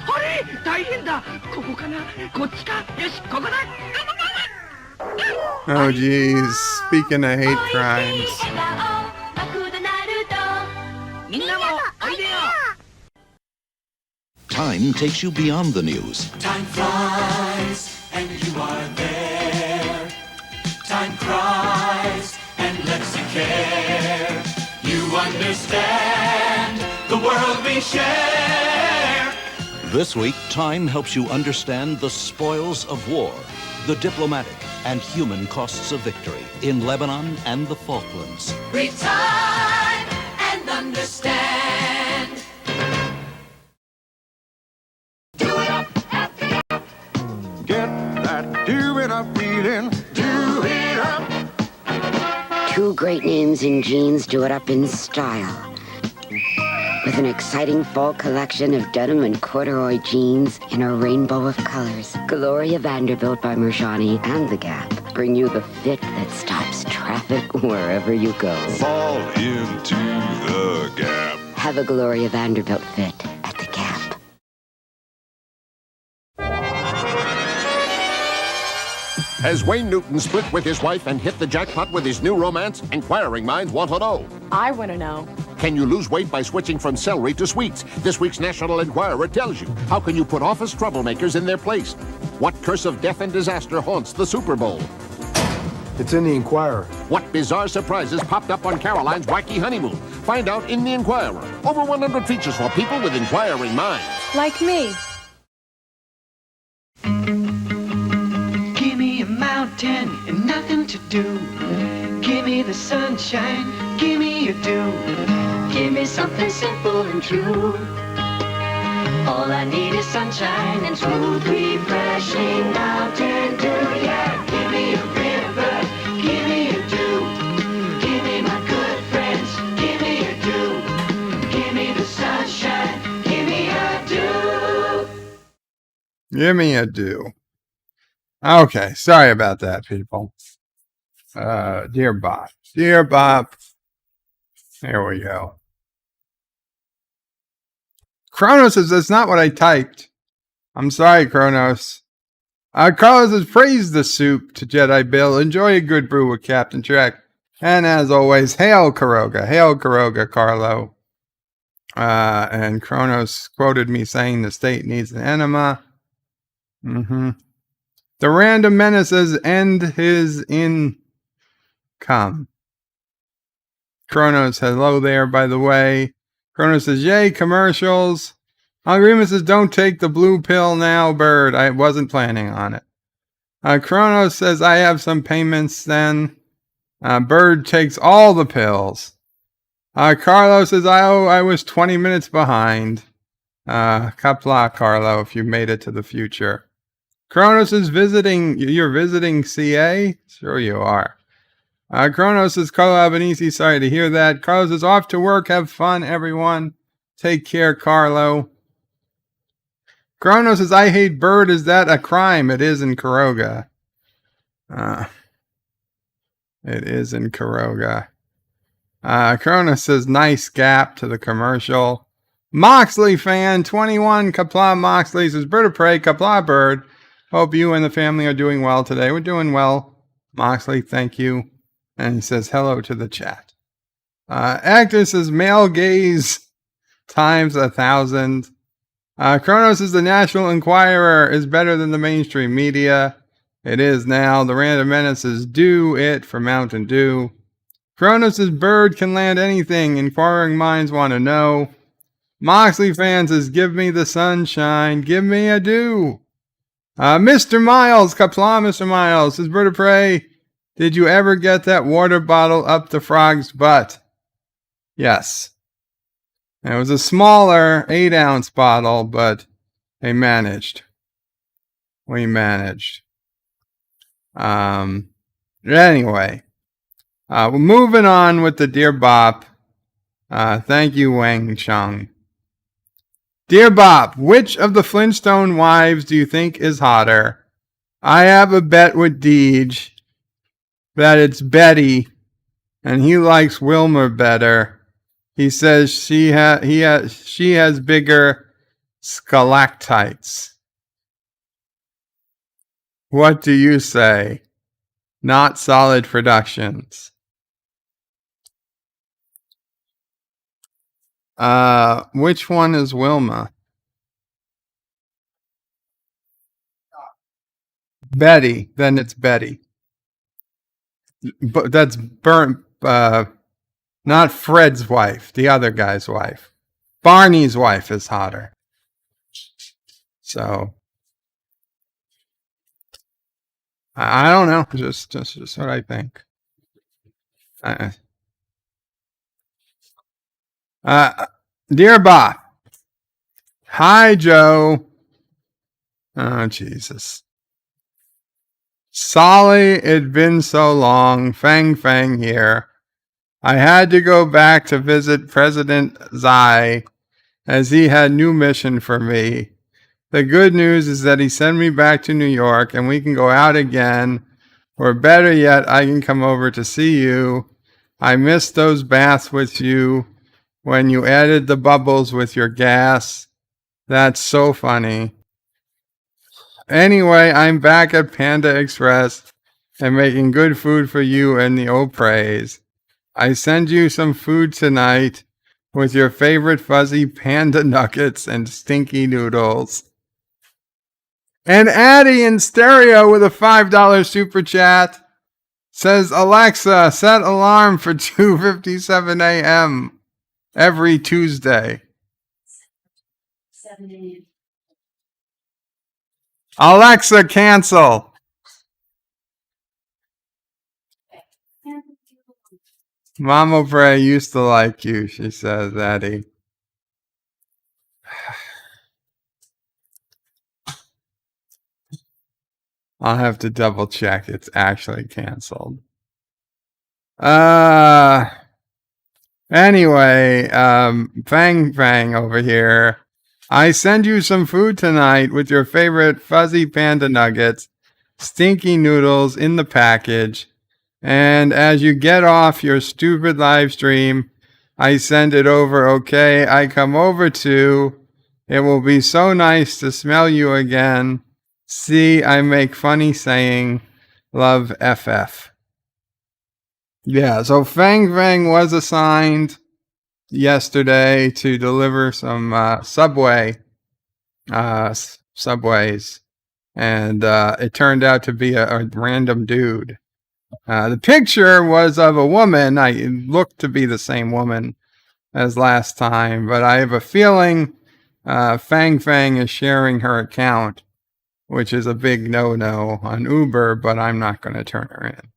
Hurry, 大変だ。ここかな、こっちか、よし、ここだ。Oh, geez. Speaking of hate crimes. Time takes you beyond the news. Time flies, and you are there. Time cries, and lets you care. You understand the world we share. This week, Time helps you understand the spoils of war, the diplomatic and human costs of victory in Lebanon and the Falklands. Read time and understand. Do it up at the up. Get that do it up feeling. Do it up. Two great names in jeans do it up in style. With an exciting fall collection of denim and corduroy jeans in a rainbow of colors, Gloria Vanderbilt by Mershani and The Gap bring you the fit that stops traffic wherever you go. Fall into The Gap. Have a Gloria Vanderbilt fit at The Gap. Has Wayne Newton split with his wife and hit the jackpot with his new romance? Inquiring minds want to know. I want to know. Can you lose weight by switching from celery to sweets? This week's National Enquirer tells you. How can you put office troublemakers in their place? What curse of death and disaster haunts the Super Bowl? It's in the Enquirer. What bizarre surprises popped up on Caroline's wacky honeymoon? Find out in the Enquirer. Over 100 features for people with inquiring minds. Like me. Give me a mountain and nothing to do. Give me the sunshine, give me a dew. Give me something simple and true. All I need is sunshine and smooth, refreshing mountain dew. Yeah, give me a river, give me a dew. Give me my good friends, give me a dew. Give me the sunshine, give me a dew. Give me a do. Okay, sorry about that, people. Dear Bop. Dear Bop. There we go. Kronos says, that's not what I typed. I'm sorry, Kronos. Carlos has praised the soup to Jedi Bill. Enjoy a good brew with Captain Trek. And as always, hail Caroga. Hail Caroga, Carlo. And Kronos quoted me saying the state needs an enema. The random menaces end his income. Kronos, hello there, by the way. Kronos says, yay, commercials. Algrima says, don't take the blue pill now, Bird. I wasn't planning on it. Kronos says, I have some payments then. Bird takes all the pills. Carlo says, I was 20 minutes behind. Qapla, Carlo, if you made it to the future. Kronos is visiting. You're visiting CA? Sure you are. Kronos says, Carlo Albanese, sorry to hear that. Carlos is off to work. Have fun, everyone. Take care, Carlo. Kronos says, I hate Bird. Is that a crime? It is in Caroga. It is in Caroga. Kronos says, nice gap to the commercial. Moxley fan, 21, Qapla Moxley says, Bird of Prey, Qapla Bird. Hope you and the family are doing well today. We're doing well. Moxley, thank you. And he says, hello to the chat. Actor says, male gaze times 1,000. Kronos says, the National Enquirer is better than the mainstream media. It is now. The Random Menace says, do it for Mountain Dew. Kronos' Bird can land anything. Inquiring minds want to know. Moxley fans says, give me the sunshine. Give me a dew. Mr. Miles, Qapla Mr. Miles says, Bird of Prey, did you ever get that water bottle up the frog's butt? Yes. It was a smaller 8-ounce bottle, but they managed. We managed. Anyway. We're moving on with the Dear Bop. Thank you, Wang Chung. Dear Bop, which of the Flintstone wives do you think is hotter? I have a bet with Deej that it's Betty, and he likes Wilmer better. He says she has bigger stalactites. What do you say? Not Solid Productions. Which one is Wilma? Betty. Then it's Betty. But that's not Fred's wife, the other guy's wife. Barney's wife is hotter. So I don't know. Just what I think. Dear Bop. Hi, Joe. Oh, Jesus. Solly, it'd been so long. Fang here. I had to go back to visit President Zai as he had new mission for me. The good news is that he sent me back to New York and we can go out again. Or better yet, I can come over to see you. I missed those baths with you when you added the bubbles with your gas. That's so funny. Anyway, I'm back at Panda Express and making good food for you and the O'Prays. I send you some food tonight with your favorite fuzzy panda nuggets and stinky noodles. And Addie in stereo with a $5 super chat says, Alexa, set alarm for 2:57 a.m. every Tuesday. 7 a.m. Alexa, cancel. Mama Bray used to like you, she says, Addie. I'll have to double check it's actually canceled. Anyway, Fang over here. I send you some food tonight with your favorite fuzzy panda nuggets, stinky noodles in the package. And as you get off your stupid live stream, I send it over, okay? I come over too. It will be so nice to smell you again. See, I make funny saying love FF. Yeah, so Fang Fang was assigned yesterday to deliver some subways, and it turned out to be a random dude. The picture was of a woman. It looked to be the same woman as last time, but I have a feeling Fang Fang is sharing her account, which is a big no-no on Uber, but I'm not going to turn her in.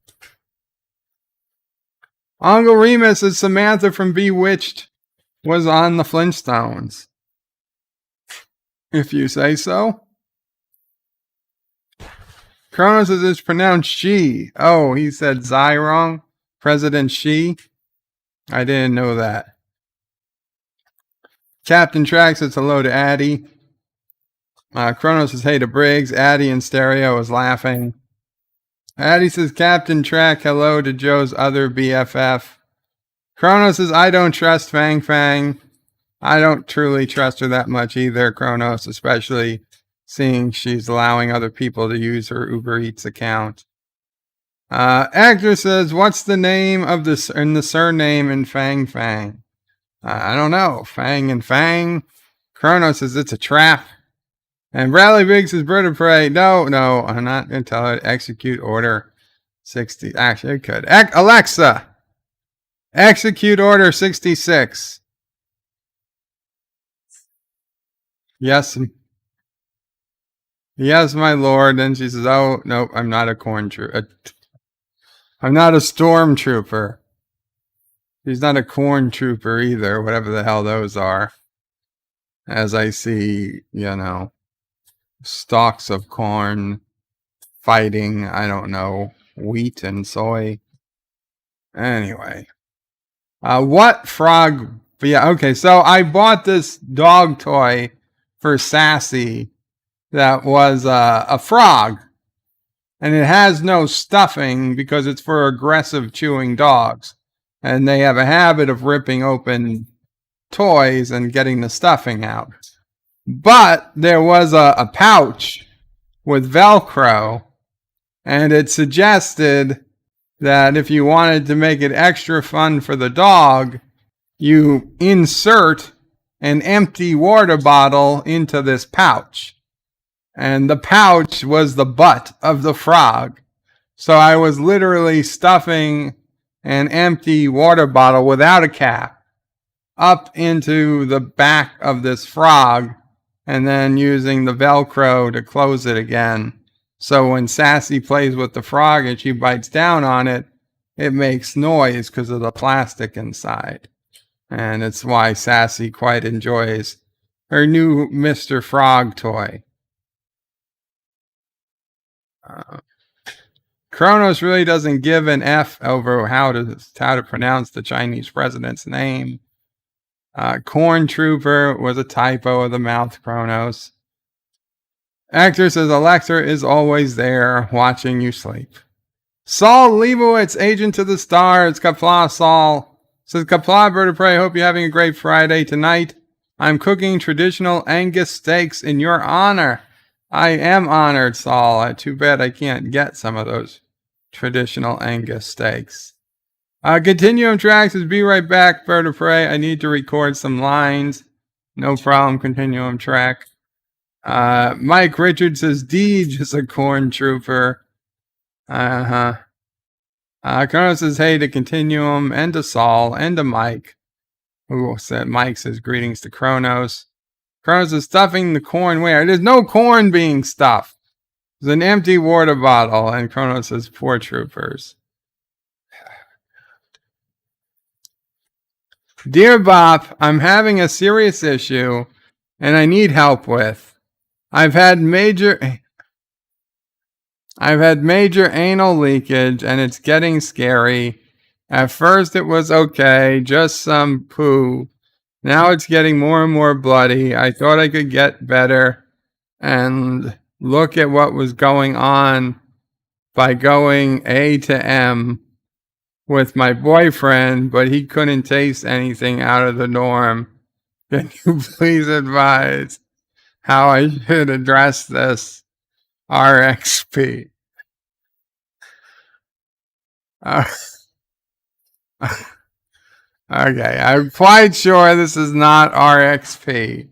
Uncle Remus is Samantha from Bewitched was on the Flintstones. If you say so. Kronos says it's pronounced she. Oh, he said Xi wrong. President Xi. I didn't know that. Captain Track says hello to Addie. Kronos says hey to Briggs. Addie in stereo is laughing. Addie says Captain Track hello to Joe's other BFF. Kronos says I don't trust Fang Fang. I don't truly trust her that much either, Kronos, especially seeing she's allowing other people to use her Uber Eats account. Actor says, what's the name of the surname in Fang Fang? I don't know. Fang and Fang. Kronos says it's a trap. And Bradley Biggs says bird of prey. No, I'm not going to tell her to execute order 60. Actually, I could. Alexa, execute order 66. Yes. Yes, my lord. And she says, oh, no, I'm not a I'm not a stormtrooper. She's not a corn trooper either, whatever the hell those are. As I see, stalks of corn fighting, I don't know, wheat and soy. Anyway. What frog? Yeah, okay, so I bought this dog toy for Sassy that was a frog. And it has no stuffing because it's for aggressive chewing dogs. And they have a habit of ripping open toys and getting the stuffing out. But there was a pouch with Velcro, and it suggested that if you wanted to make it extra fun for the dog, you insert an empty water bottle into this pouch. And the pouch was the butt of the frog. So I was literally stuffing an empty water bottle without a cap up into the back of this frog and then using the Velcro to close it again. So when Sassy plays with the frog and she bites down on it, it makes noise because of the plastic inside. And it's why Sassy quite enjoys her new Mr. Frog toy. Kronos really doesn't give an F over how to pronounce the Chinese president's name. Corn Trooper was a typo of the mouth, Kronos. Actor says Alexa is always there watching you sleep. Saul Leibowitz, agent to the stars. Qapla Saul says, Qapla, bird of prey, hope you're having a great Friday. Tonight, I'm cooking traditional Angus steaks in your honor. I am honored, Saul. Too bad I can't get some of those traditional Angus steaks. Continuum Tracks says, be right back, bird of prey. I need to record some lines. No problem, Continuum Track. Mike Richards says, Deej is a corn trooper. Kronos says, hey to Continuum and to Saul and to Mike. Who said, Mike says, greetings to Kronos. Kronos is stuffing the corn where? There's no corn being stuffed. There's an empty water bottle. And Kronos says, poor troopers. Dear Bop, I'm having a serious issue and I need help with. I've had major anal leakage and it's getting scary. At first it was okay, just some poo. Now it's getting more and more bloody. I thought I could get better and look at what was going on by going A to M with my boyfriend, but he couldn't taste anything out of the norm. Can you please advise how I should address this? RXP. Okay, I'm quite sure this is not RXP,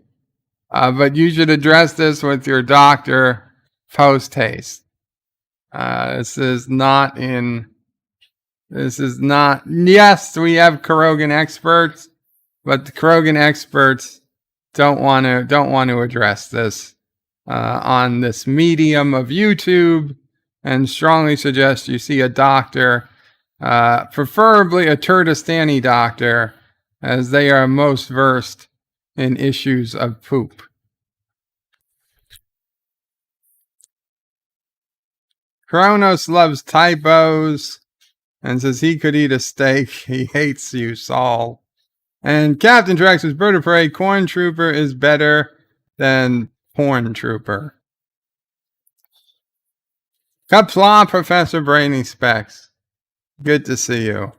but you should address this with your doctor post-haste. This is not. Yes, we have Carogan experts, but the Carogan experts don't want to address this on this medium of YouTube, and strongly suggest you see a doctor, preferably a Kurdistani doctor, as they are most versed in issues of poop. Kronos loves typos and says he could eat a steak. He hates you, Saul. And Captain Drax says, Bird of Prey, Corn Trooper is better than Porn Trooper. Qapla, Professor Brainy Specs. Good to see you.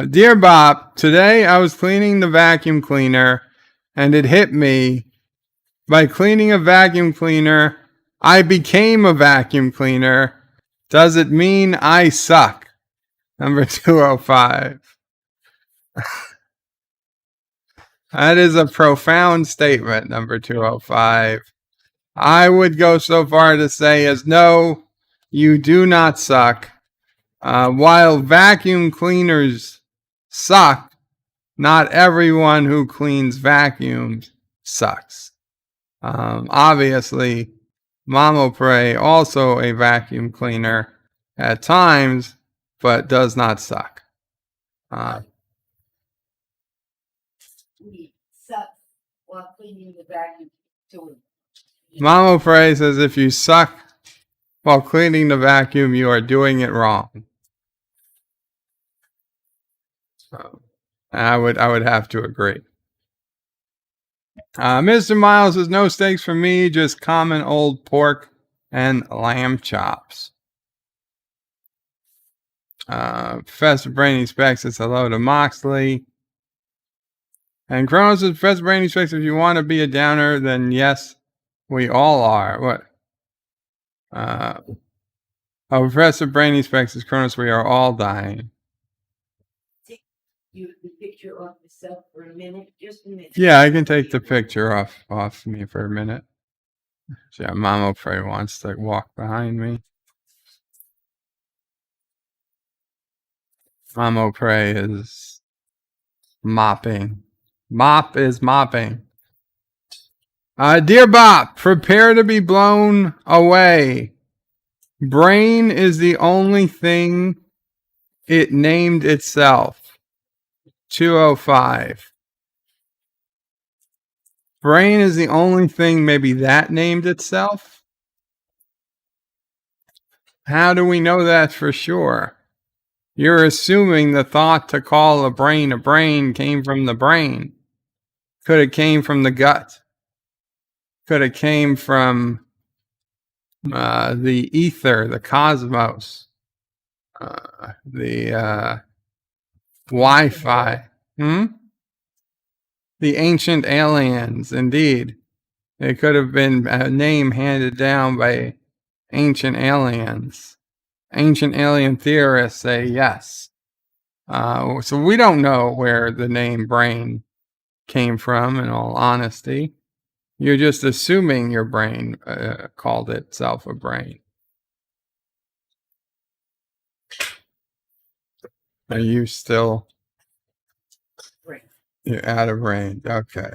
Dear Bop, today I was cleaning the vacuum cleaner and it hit me. By cleaning a vacuum cleaner, I became a vacuum cleaner. Does it mean I suck? Number 205. That is a profound statement, number 205. I would go so far to say as no, you do not suck. While vacuum cleaners suck, not everyone who cleans vacuums sucks. Obviously, Mamo Prey, also a vacuum cleaner at times, but does not suck. He sucks while cleaning the vacuum too. Mamo Prey says if you suck while cleaning the vacuum, you are doing it wrong. I would have to agree. Mr. Miles says no steaks for me, just common old pork and lamb chops. Professor Brainy Specs says hello to Moxley. And Kronos says, Professor Brainy Specs, if you want to be a downer, then yes, we all are. What? Professor Brainy Specs says, Kronos, we are all dying. Take the picture off yourself for a minute, just a minute. Yeah, I can take the picture off me for a minute. Yeah, Mamo Prey wants to walk behind me. Mamo Prey is mopping. Mop is mopping. Dear Bop, prepare to be blown away. Brain is the only thing it named itself. 205. Brain is the only thing maybe that named itself? How do we know that for sure? You're assuming the thought to call a brain came from the brain. Could it came from the gut? Could it came from the ether, the cosmos, the Wi-Fi? The ancient aliens, indeed. It could have been a name handed down by ancient aliens. Ancient alien theorists say yes. So we don't know where the name brain came from, in all honesty. You're just assuming your brain called itself a brain. Are you still? You're out of range. Okay.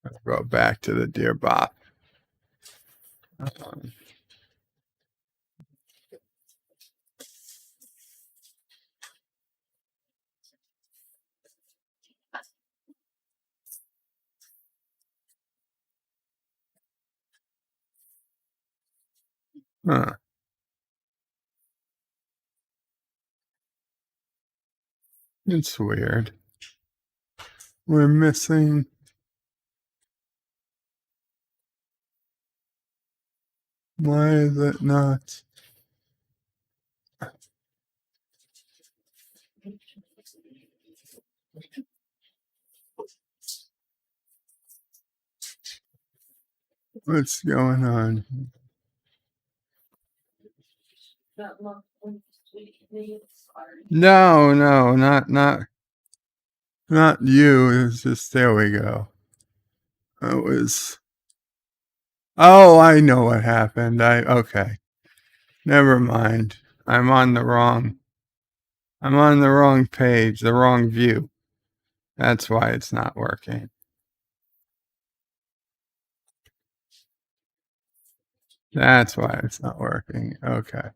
I'll go back to the Dear Bop. Huh. It's weird. We're missing. Why is it not? What's going on? No, not you. It's just, there we go. It was, oh, I know what happened. Okay. Never mind. I'm on the wrong page, the wrong view. That's why it's not working. That's why it's not working. Okay.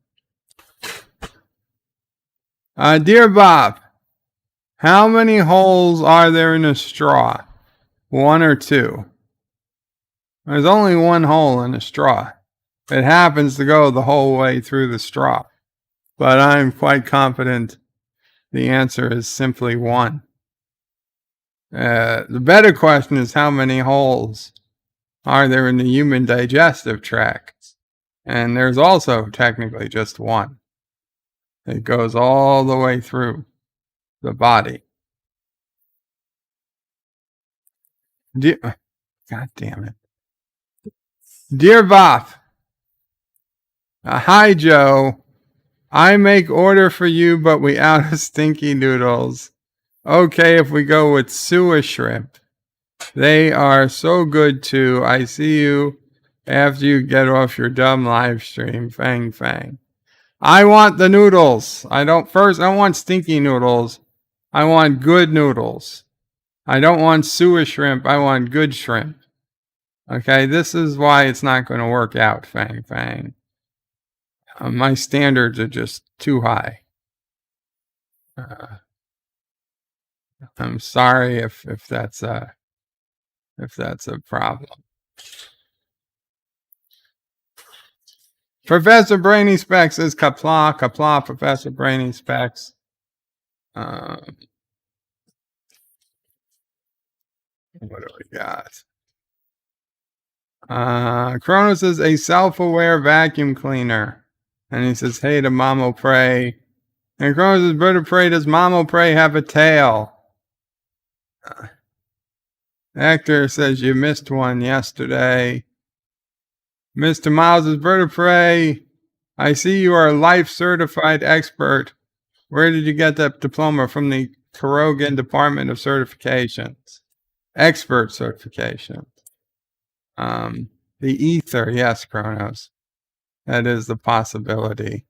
Dear Bob, how many holes are there in a straw? 1 or 2? There's only 1 hole in a straw. It happens to go the whole way through the straw. But I'm quite confident the answer is simply 1. The better question is, how many holes are there in the human digestive tract? And there's also technically just 1. It goes all the way through the body. God damn it. Dear Bop, hi Joe. I make order for you, but we out of stinky noodles. Okay, if we go with sewer shrimp. They are so good too. I see you after you get off your dumb live stream. Fang fang. I want the noodles. I don't want stinky noodles. I want good noodles. I don't want sewer shrimp. I want good shrimp. Okay, this is why it's not going to work out, Fang Fang. My standards are just too high. I'm sorry if that's a problem. Professor Brainy Specs is Qapla, Professor Brainy Specs. What do we got? Kronos is a self-aware vacuum cleaner. And he says, hey to Mamo Prey. And Kronos says, Bird of Prey, does Mamo Prey have a tail? Hector says, you missed one yesterday. Mr. Miles says, Bird of Prey, I see you are a life certified expert. Where did you get that diploma? From the Caroga Department of Certifications. Expert certification. The ether, yes, Kronos. That is the possibility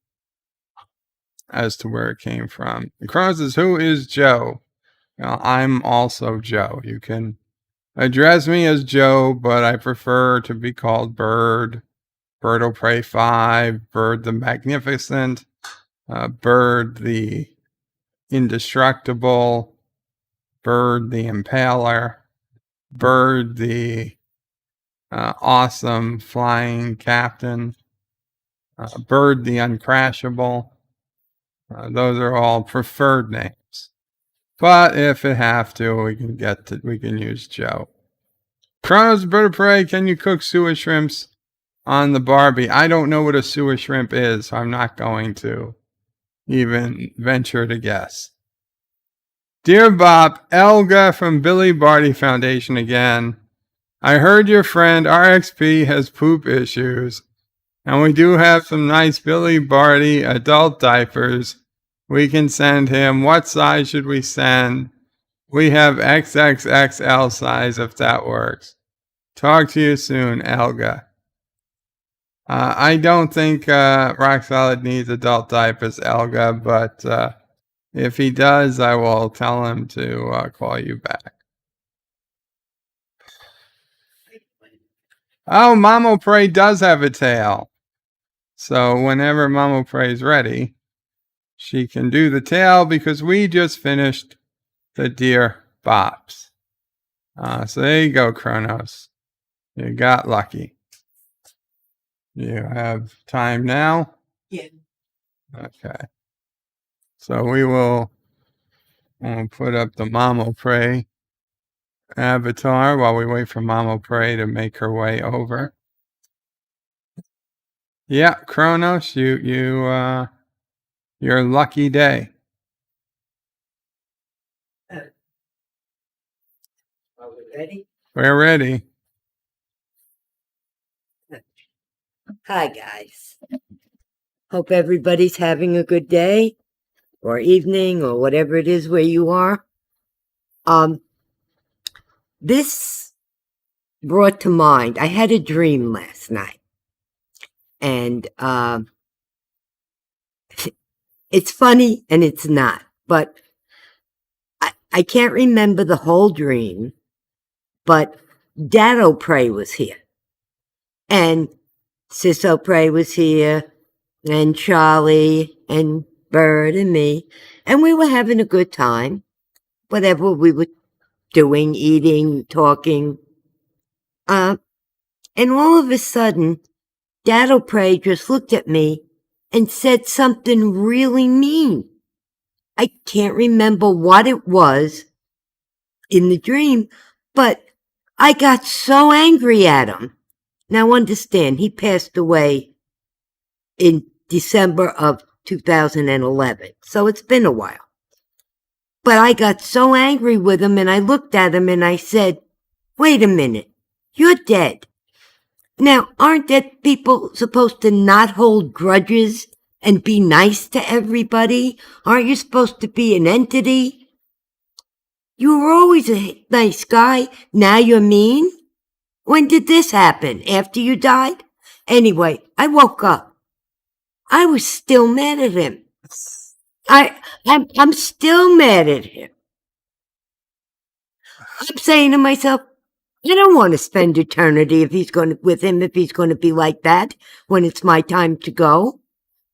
as to where it came from. And Kronos says, who is Joe? Well, I'm also Joe. You can address me as Joe, but I prefer to be called Bird. Birdo Prey 5, Bird the Magnificent, Bird the Indestructible, Bird the Impaler, Bird the Awesome Flying Captain, Bird the Uncrashable. Those are all preferred names. But if it have to, we can use Joe. Kronos, Bird of Prey, can you cook sewer shrimps on the Barbie? I don't know what a sewer shrimp is, so I'm not going to even venture to guess. Dear Bop, Elga from Billy Barty Foundation again. I heard your friend RXP has poop issues, and we do have some nice Billy Barty adult diapers we can send him. What size should we send? We have XXXL size if that works. Talk to you soon, Elga. I don't think Rock Solid needs adult diapers, Elga, but if he does, I will tell him to call you back. Oh, Mamo Prey does have a tail. So whenever Mamo Prey is ready, she can do the tail because we just finished the Dear Bops. So there you go, Kronos. You got lucky. You have time now? Yeah. Okay. So we will put up the Mamo Prey avatar while we wait for Mamo Prey to make her way over. Yeah, Kronos, your lucky day. Are we ready? We're ready. Hi, guys. Hope everybody's having a good day or evening or whatever it is where you are. This brought to mind, I had a dream last night. And it's funny and it's not, but I can't remember the whole dream, but Dad O'Prey was here. And Sis O'Prey was here, and Charlie, and Bird, and me. And we were having a good time, whatever we were doing, eating, talking. And all of a sudden, Dad O'Prey just looked at me and said something really mean. I can't remember what it was in the dream, but I got so angry at him. Now understand, he passed away in December of 2011, so it's been a while. But I got so angry with him, and I looked at him and I said, wait a minute, you're dead. Now, aren't dead people supposed to not hold grudges and be nice to everybody? Aren't you supposed to be an entity? You were always a nice guy. Now you're mean? When did this happen? After you died? Anyway, I woke up. I was still mad at him. I'm still mad at him. I'm saying to myself, I don't want to spend eternity if he's going to be like that when it's my time to go.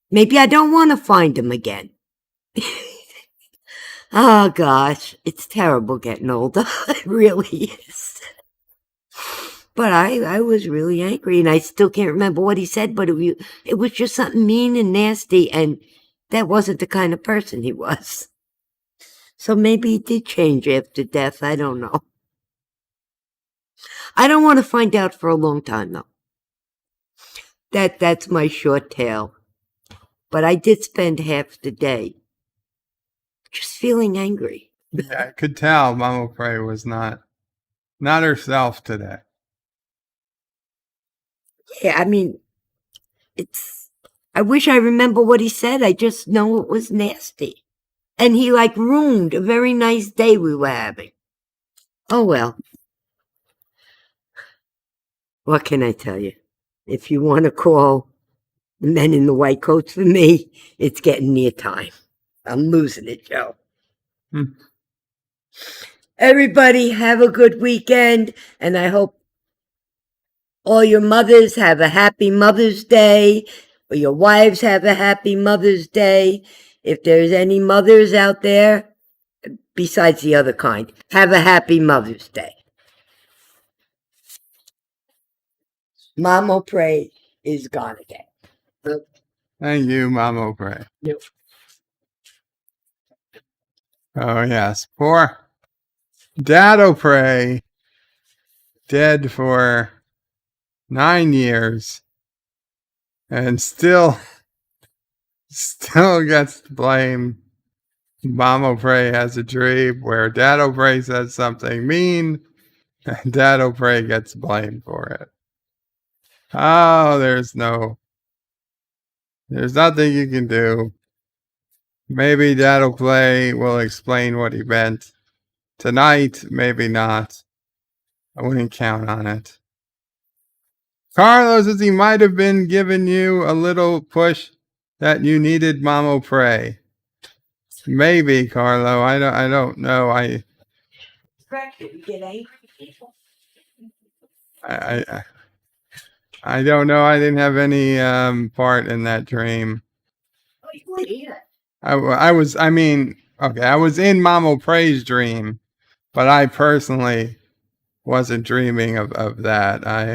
Maybe I don't want to find him again. Oh gosh, it's terrible getting older. It really is. But I was really angry, and I still can't remember what he said, but it was just something mean and nasty, and that wasn't the kind of person he was. So maybe he did change after death, I don't know. I don't want to find out for a long time, though. That's my short tale. But I did spend half the day just feeling angry. Yeah, I could tell Mama Prey was not herself today. Yeah, I mean, I wish I remember what he said. I just know it was nasty. And he ruined a very nice day we were having. Oh well. What can I tell you? If you want to call the men in the white coats for me, it's getting near time. I'm losing it, Joe. Everybody have a good weekend, and I hope all your mothers have a happy Mother's Day, or your wives have a happy Mother's Day. If there's any mothers out there, besides the other kind, have a happy Mother's Day. Mom O'Prey is gone again. Thank you, Mama Prey. Yep. Oh yes, poor Dad O'Prey, dead for 9 years, and still gets to blame. Mom O'Prey has a dream where Dad O'Prey says something mean, and Dad O'Prey gets blamed for it. Oh, there's nothing you can do. Maybe Dad O'Prey will explain what he meant tonight, maybe not. I wouldn't count on it. Carlo says he might have been giving you a little push that you needed, Mom O'Prey. Maybe, Carlo. I don't know. I don't know. I didn't have any part in that dream. I was in Mom O'Prey's dream, but I personally wasn't dreaming of that. I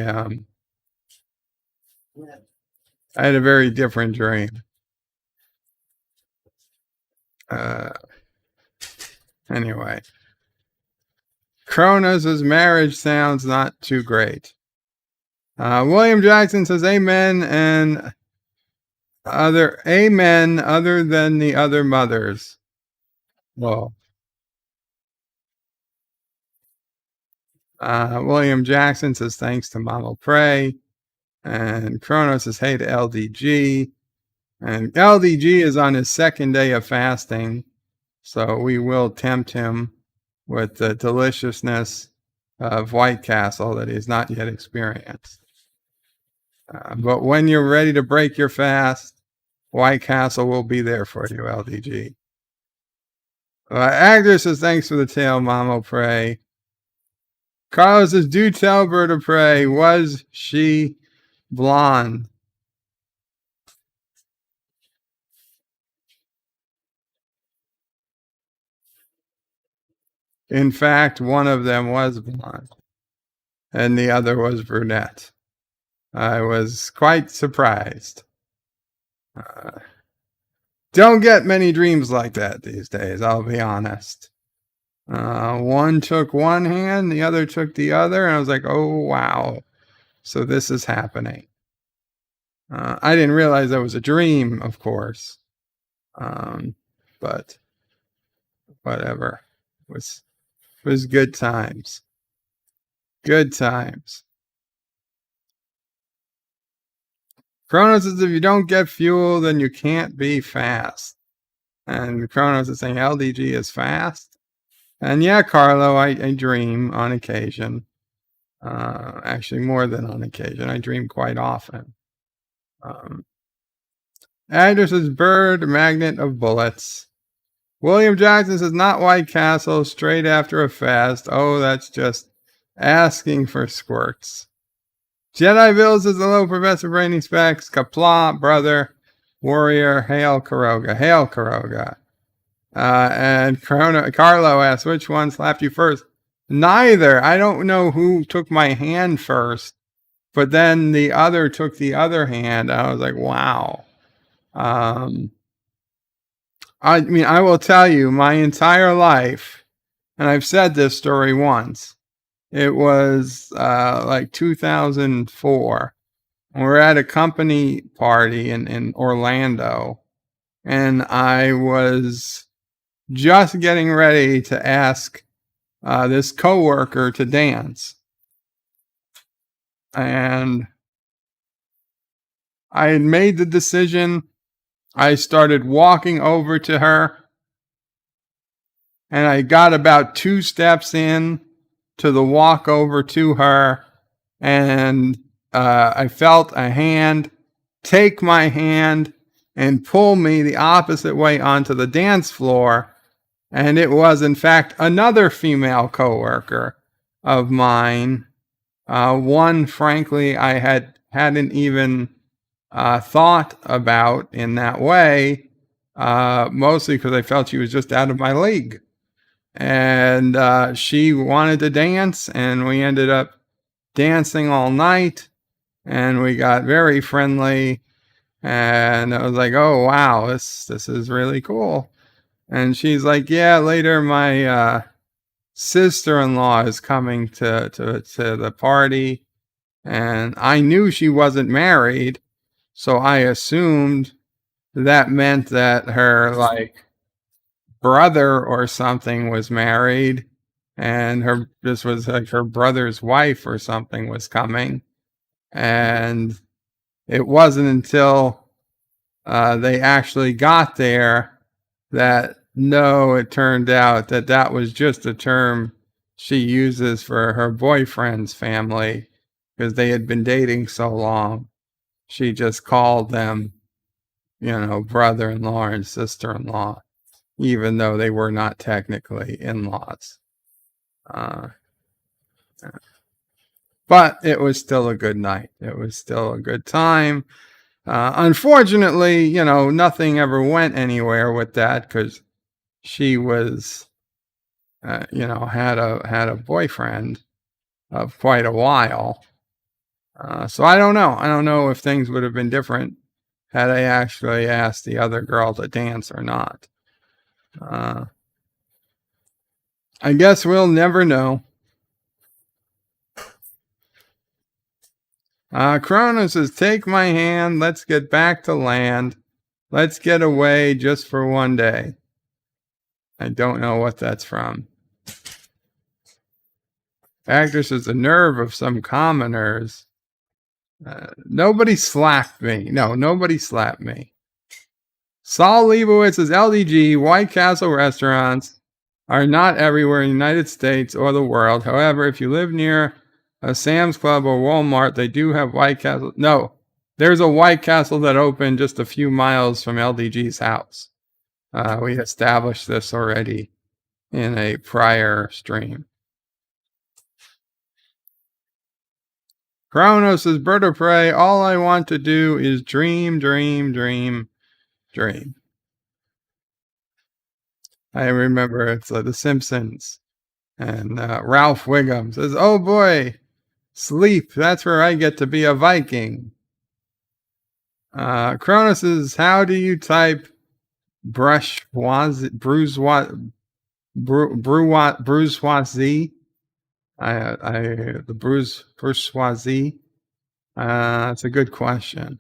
had a very different dream. Anyway, Kronos' marriage sounds not too great. William Jackson says amen and other than the other mothers. Well, William Jackson says thanks to Mama Prey. And Kronos says, hey to LDG. And LDG is on his second day of fasting. So we will tempt him with the deliciousness of White Castle that he has not yet experienced. But when you're ready to break your fast, White Castle will be there for you, LDG. Agner says, thanks for the tale, Mamo Pray. Carlos says, do tell Bird of Prey, was she blonde? In fact, one of them was blonde, and the other was brunette. I was quite surprised. Don't get many dreams like that these days, I'll be honest. One took one hand, the other took the other, and I was like, oh, wow. So this is happening. I didn't realize that was a dream, of course. But whatever. It was good times. Good times. Kronos says, if you don't get fuel, then you can't be fast. And Kronos is saying LDG is fast. And yeah, Carlo, I dream on occasion. Actually, more than on occasion. I dream quite often. Agner says, bird, magnet of bullets. William Jackson says, not White Castle, straight after a fast. Oh, that's just asking for squirts. Jedi Bill says, hello, Professor Brainy Specs. Qapla, brother, warrior, hail Caroga. Hail Caroga. And Carlo asks, which one slapped you first? Neither. I don't know who took my hand first, but then the other took the other hand. I was like, wow. I mean, I will tell you, my entire life, and I've said this story once, it was like 2004. We're at a company party in Orlando, and I was just getting ready to ask this coworker to dance. And I had made the decision. I started walking over to her, and I got about 2 steps in to the walk over to her, and I felt a hand take my hand and pull me the opposite way onto the dance floor. And it was, in fact, another female coworker of mine. One, frankly, I hadn't even thought about in that way, mostly because I felt she was just out of my league. And she wanted to dance, and we ended up dancing all night, and we got very friendly. And I was like, oh, wow, this is really cool. And she's like, yeah, later my sister-in-law is coming to the party. And I knew she wasn't married, so I assumed that meant that her like brother or something was married, and this was like her brother's wife or something was coming. And it wasn't until they actually got there that no, it turned out that that was just a term she uses for her boyfriend's family, because they had been dating so long. She just called them, brother-in-law and sister-in-law, even though they were not technically in-laws. But it was still a good night. It was still a good time. Unfortunately, nothing ever went anywhere with that, because she was, had a boyfriend of quite a while. So I don't know. I don't know if things would have been different had I actually asked the other girl to dance or not. I guess we'll never know. Cronus says, take my hand. Let's get back to land. Let's get away just for one day. I don't know what that's from. Actress is the nerve of some commoners. Nobody slapped me. No, nobody slapped me. Saul Leibowitz says LDG, White Castle restaurants are not everywhere in the United States or the world. However, if you live near a Sam's Club or Walmart, they do have White Castle. No, there's a White Castle that opened just a few miles from LDG's house. We established this already in a prior stream. Kronos says, Bird of Prey, all I want to do is dream, dream, dream, dream. I remember it's The Simpsons. And Ralph Wiggum says, oh boy, sleep, that's where I get to be a Viking. Kronos says, how do you type bourgeoisie? The bourgeoisie. That's a good question.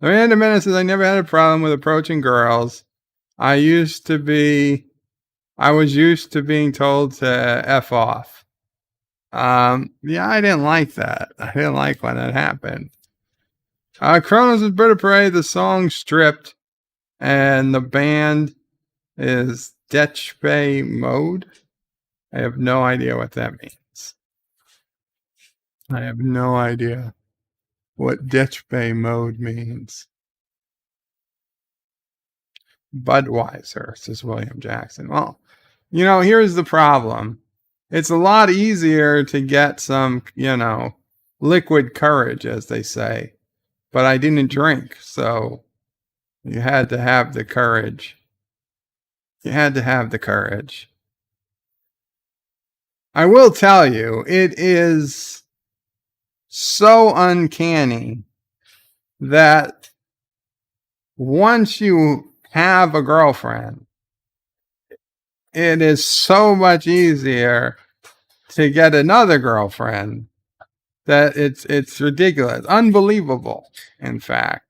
Amanda Menace says, I never had a problem with approaching girls. I was used to being told to F off. Yeah, I didn't like that. I didn't like when that happened. Kronos is Bird of Prey, the song Stripped, and the band is Deathbay Mode. I have no idea what that means. I have no idea what Deathbay Mode means. Budweiser, says William Jackson. Well, here's the problem. It's a lot easier to get some, liquid courage, as they say. But I didn't drink, so you had to have the courage. You had to have the courage. I will tell you, it is so uncanny that once you have a girlfriend, it is so much easier to get another girlfriend that it's ridiculous, unbelievable, in fact.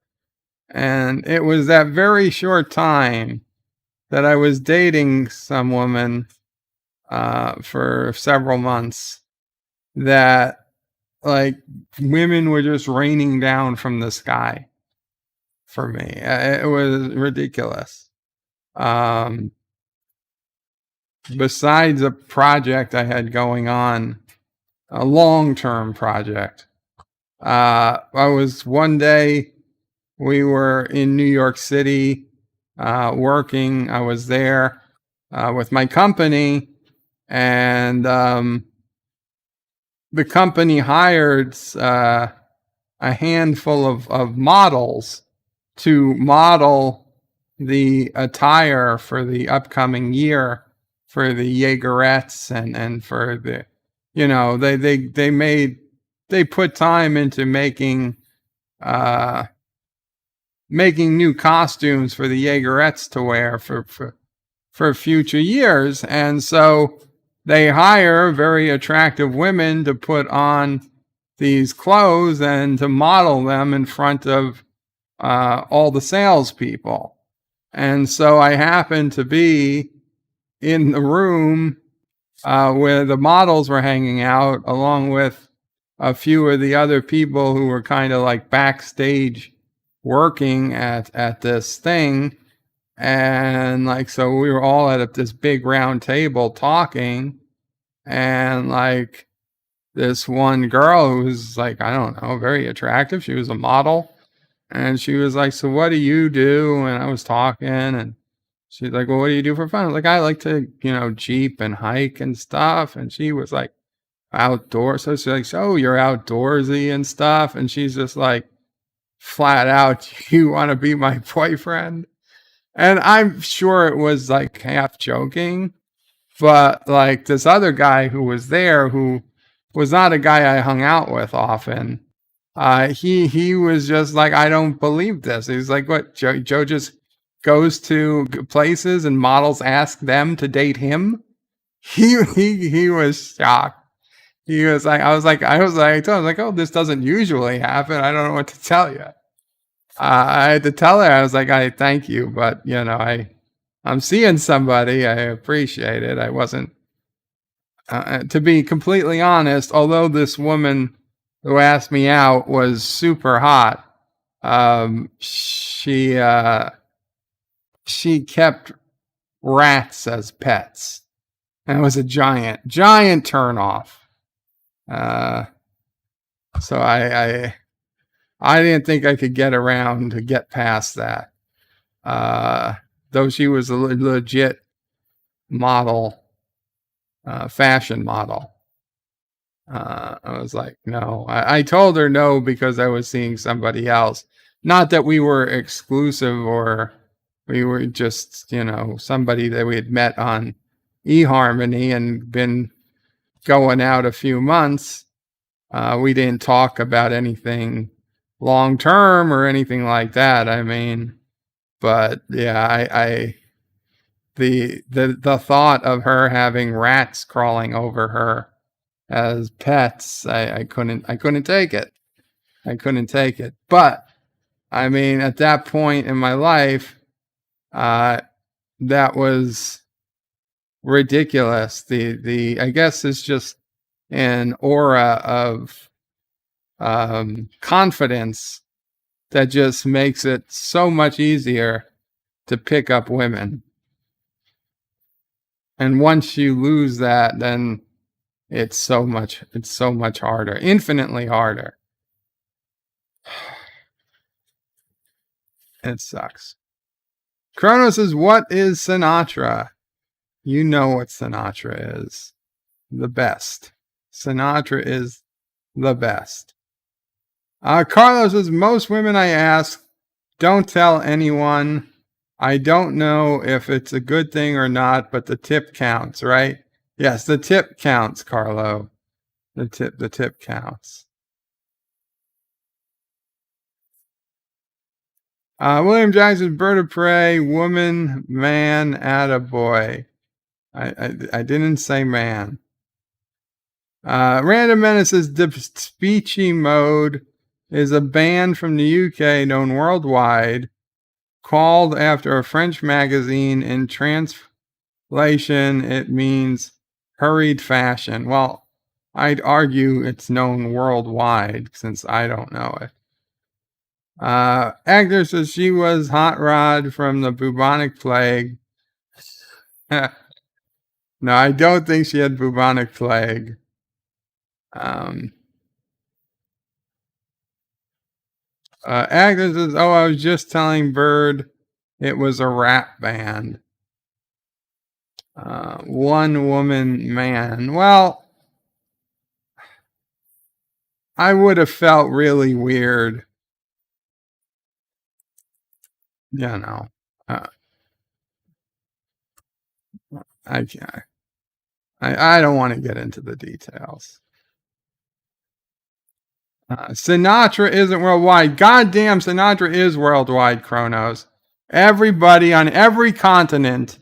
And it was that very short time that I was dating some woman for several months that women were just raining down from the sky for me. It was ridiculous. Besides a project I had going on, a long-term project, one day we were in New York City working. I was there with my company, and the company hired a handful of models to model the attire for the upcoming year for the Jaegerettes and for the, they put time into making new costumes for the Jaegerettes to wear for future years. And so they hire very attractive women to put on these clothes and to model them in front of all the salespeople. And so I happened to be in the room where the models were hanging out, along with a few of the other people who were kind of like backstage working at this thing. And so we were all at this big round table talking, and this one girl who was I don't know, very attractive, she was a model, and she was like, so what do you do? And I was talking, and she's like, well, what do you do for fun? I was like, I like to, Jeep and hike and stuff. And she was like, outdoors. So she's like, so you're outdoorsy and stuff. And she's just like, flat out, you want to be my boyfriend? And I'm sure it was half joking, but this other guy who was there, who was not a guy I hung out with often, he was just like, I don't believe this. He's like, what, Joe just goes to places and models ask them to date him? He was shocked. He was like, I told him, oh, this doesn't usually happen. I don't know what to tell you. I had to tell her, I was like, I thank you, but I'm seeing somebody. I appreciate it. I wasn't, to be completely honest, although this woman who asked me out, was super hot. She kept rats as pets. And it was a giant turnoff. So I didn't think I could get around to get past that. Though she was a legit model, fashion model. I was like, no. I told her no because I was seeing somebody else. Not that we were exclusive or we were just, somebody that we had met on eHarmony and been going out a few months. We didn't talk about anything long term or anything like that. I mean, but yeah, the thought of her having rats crawling over her as pets, I couldn't take it. I couldn't take it. But I mean, at that point in my life, that was ridiculous. The I guess it's just an aura of confidence that just makes it so much easier to pick up women. And once you lose that, then it's so much harder, infinitely harder. It sucks. Kronos says, what is Sinatra? You know what Sinatra is. The best. Sinatra is the best. Carlos says, most women I ask don't tell anyone. I don't know if it's a good thing or not, but the tip counts, right? Yes, the tip counts, Carlo. The tip counts. William Jackson, bird of prey, woman, man, attaboy. I didn't say man. Random Menace says, Speechy Mode is a band from the UK known worldwide, called after a French magazine. In translation, it means hurried fashion. Well, I'd argue it's known worldwide since I don't know it. Actor says she was Hot Rod from the bubonic plague. No, I don't think she had bubonic plague. Actor says, oh, I was just telling Bird it was a rap band. One woman man. Well, I would have felt really weird. I can't. I don't want to get into the details. Sinatra isn't worldwide. Goddamn, Sinatra is worldwide, Kronos. Everybody on every continent,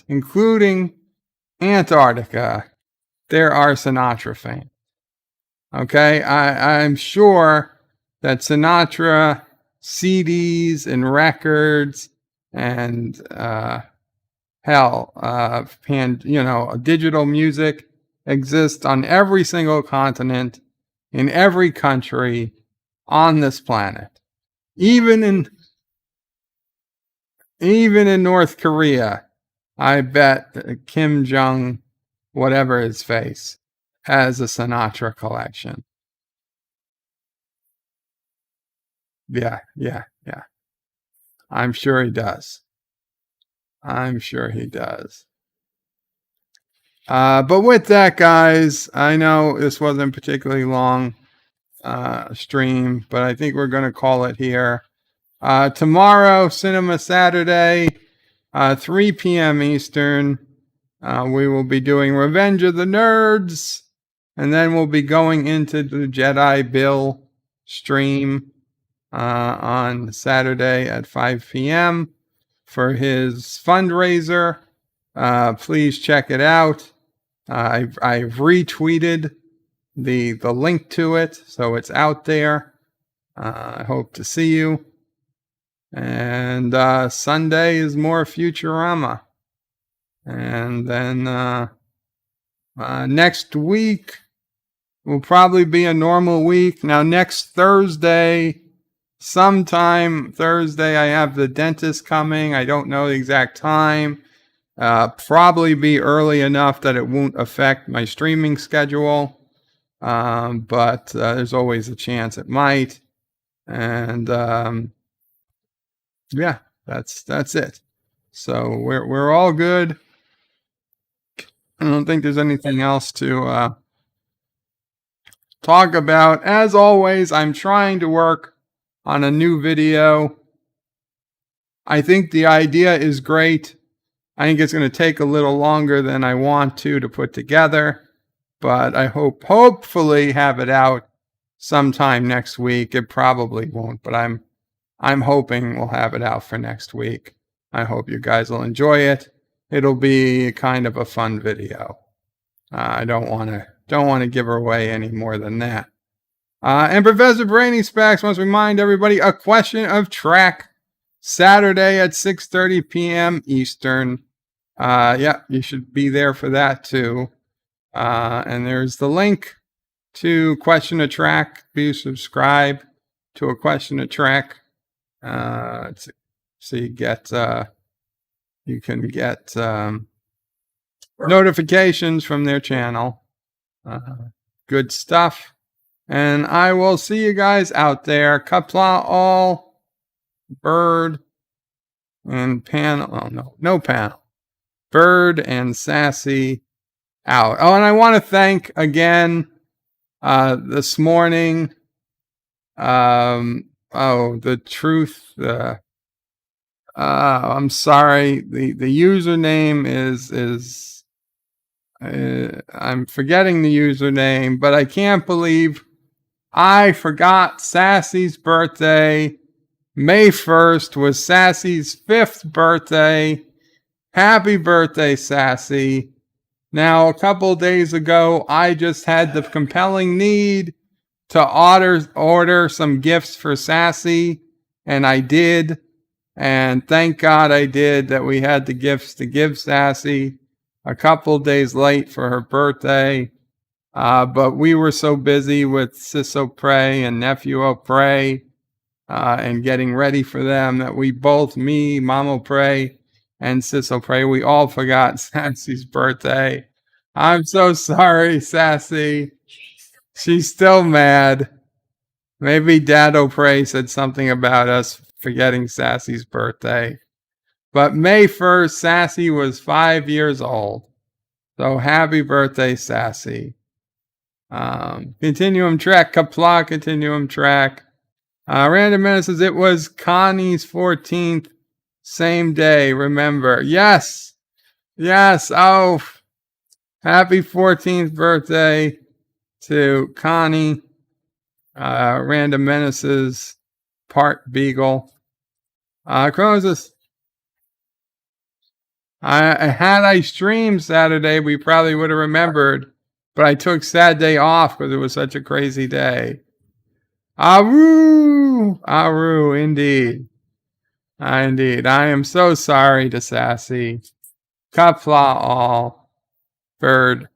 including Antarctica, there are Sinatra fans. Okay, I'm sure that Sinatra CDs and records and digital music exist on every single continent, in every country on this planet. Even in North Korea, I bet Kim Jong, whatever his face, has a Sinatra collection. Yeah. I'm sure he does. But with that, guys, I know this wasn't particularly long stream, but I think we're going to call it here. Tomorrow, Cinema Saturday, 3 p.m. Eastern, we will be doing Revenge of the Nerds, and then we'll be going into the Jedi Bill stream on Saturday at 5 p.m. for his fundraiser. Please check it out. I've retweeted the link to it, so it's out there. I hope to see you. And Sunday is more Futurama. And then next week, will probably be a normal week. Now, next Thursday, sometime Thursday, I have the dentist coming. I don't know the exact time. Probably be early enough that it won't affect my streaming schedule. But there's always a chance it might. And yeah, that's it. So we're all good. I don't think there's anything else to talk about. As always, I'm trying to work on a new video. I think the idea is great. I think it's going to take a little longer than I want to put together, but I hopefully have it out sometime next week. It probably won't, but I'm hoping we'll have it out for next week. I hope you guys will enjoy it. It'll be kind of a fun video. I don't want to give away any more than that. And Professor Brainy Specs wants to remind everybody, A Question of Track, Saturday at 6:30 p.m. Eastern. Yeah, you should be there for that too. And there's the link to Question of Track. Please subscribe to A Question of Track. So you can get notifications from their channel. Good stuff. And I will see you guys out there. Qapla all, Bird and Panel. Oh, no panel. Bird and Sassy out. Oh, and I want to thank again this morning. The truth. I'm sorry. The username is I'm forgetting the username, but I can't believe I forgot Sassy's birthday. May 1st was Sassy's 5th birthday. Happy birthday, Sassy. Now, a couple days ago, I just had the compelling need to order some gifts for Sassy, and I did. And thank God I did, that we had the gifts to give Sassy a couple days late for her birthday. But we were so busy with Sis O'Prey and Nephew O'Prey and getting ready for them that we both, me, Mom O'Prey, and Sis O'Prey, we all forgot Sassy's birthday. I'm so sorry, Sassy. She's still mad. Maybe Dad O'Prey said something about us forgetting Sassy's birthday. But May 1st, Sassy was 5 years old. So happy birthday, Sassy. Continuum track, Qapla continuum track. Random Minute says it was Connie's 14th, same day, remember. Yes. Oh, happy 14th birthday to Connie. Random Menaces, part Beagle. Cronos, had I streamed Saturday, we probably would have remembered, but I took Saturday off because it was such a crazy day. Aru, indeed. Indeed. I am so sorry to Sassy. Qapla all, Bird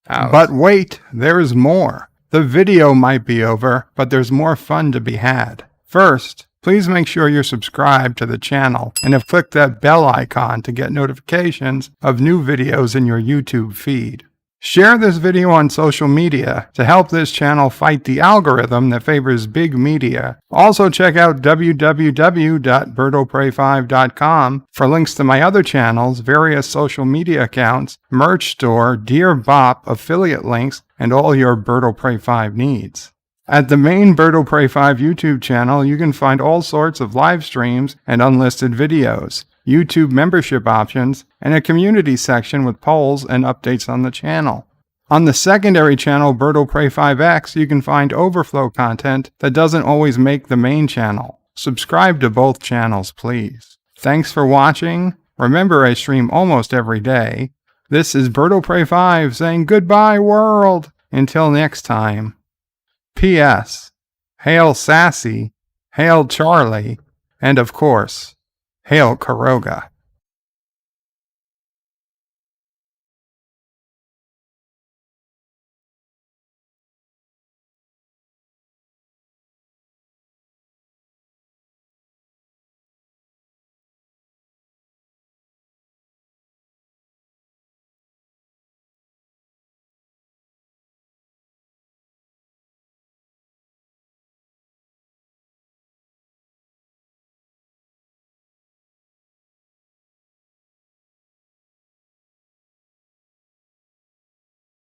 out. But wait, there's more. The video might be over, but there's more fun to be had. First, please make sure you're subscribed to the channel and have clicked that bell icon to get notifications of new videos in your YouTube feed. Share this video on social media to help this channel fight the algorithm that favors big media. Also check out www.birdoprey5.com for links to my other channels, various social media accounts, merch store, Dear Bop affiliate links, and all your Bird O' Prey 5 needs. At the main Bird O' Prey 5 YouTube channel, you can find all sorts of live streams and unlisted videos, YouTube membership options, and a community section with polls and updates on the channel. On the secondary channel, Bird O' Prey 5X, you can find overflow content that doesn't always make the main channel. Subscribe to both channels, please. Thanks for watching. Remember, I stream almost every day. This is Bird O' Prey 5 saying goodbye, world. Until next time. P.S. Hail Sassy, hail Charlie, and of course, hail Caroga.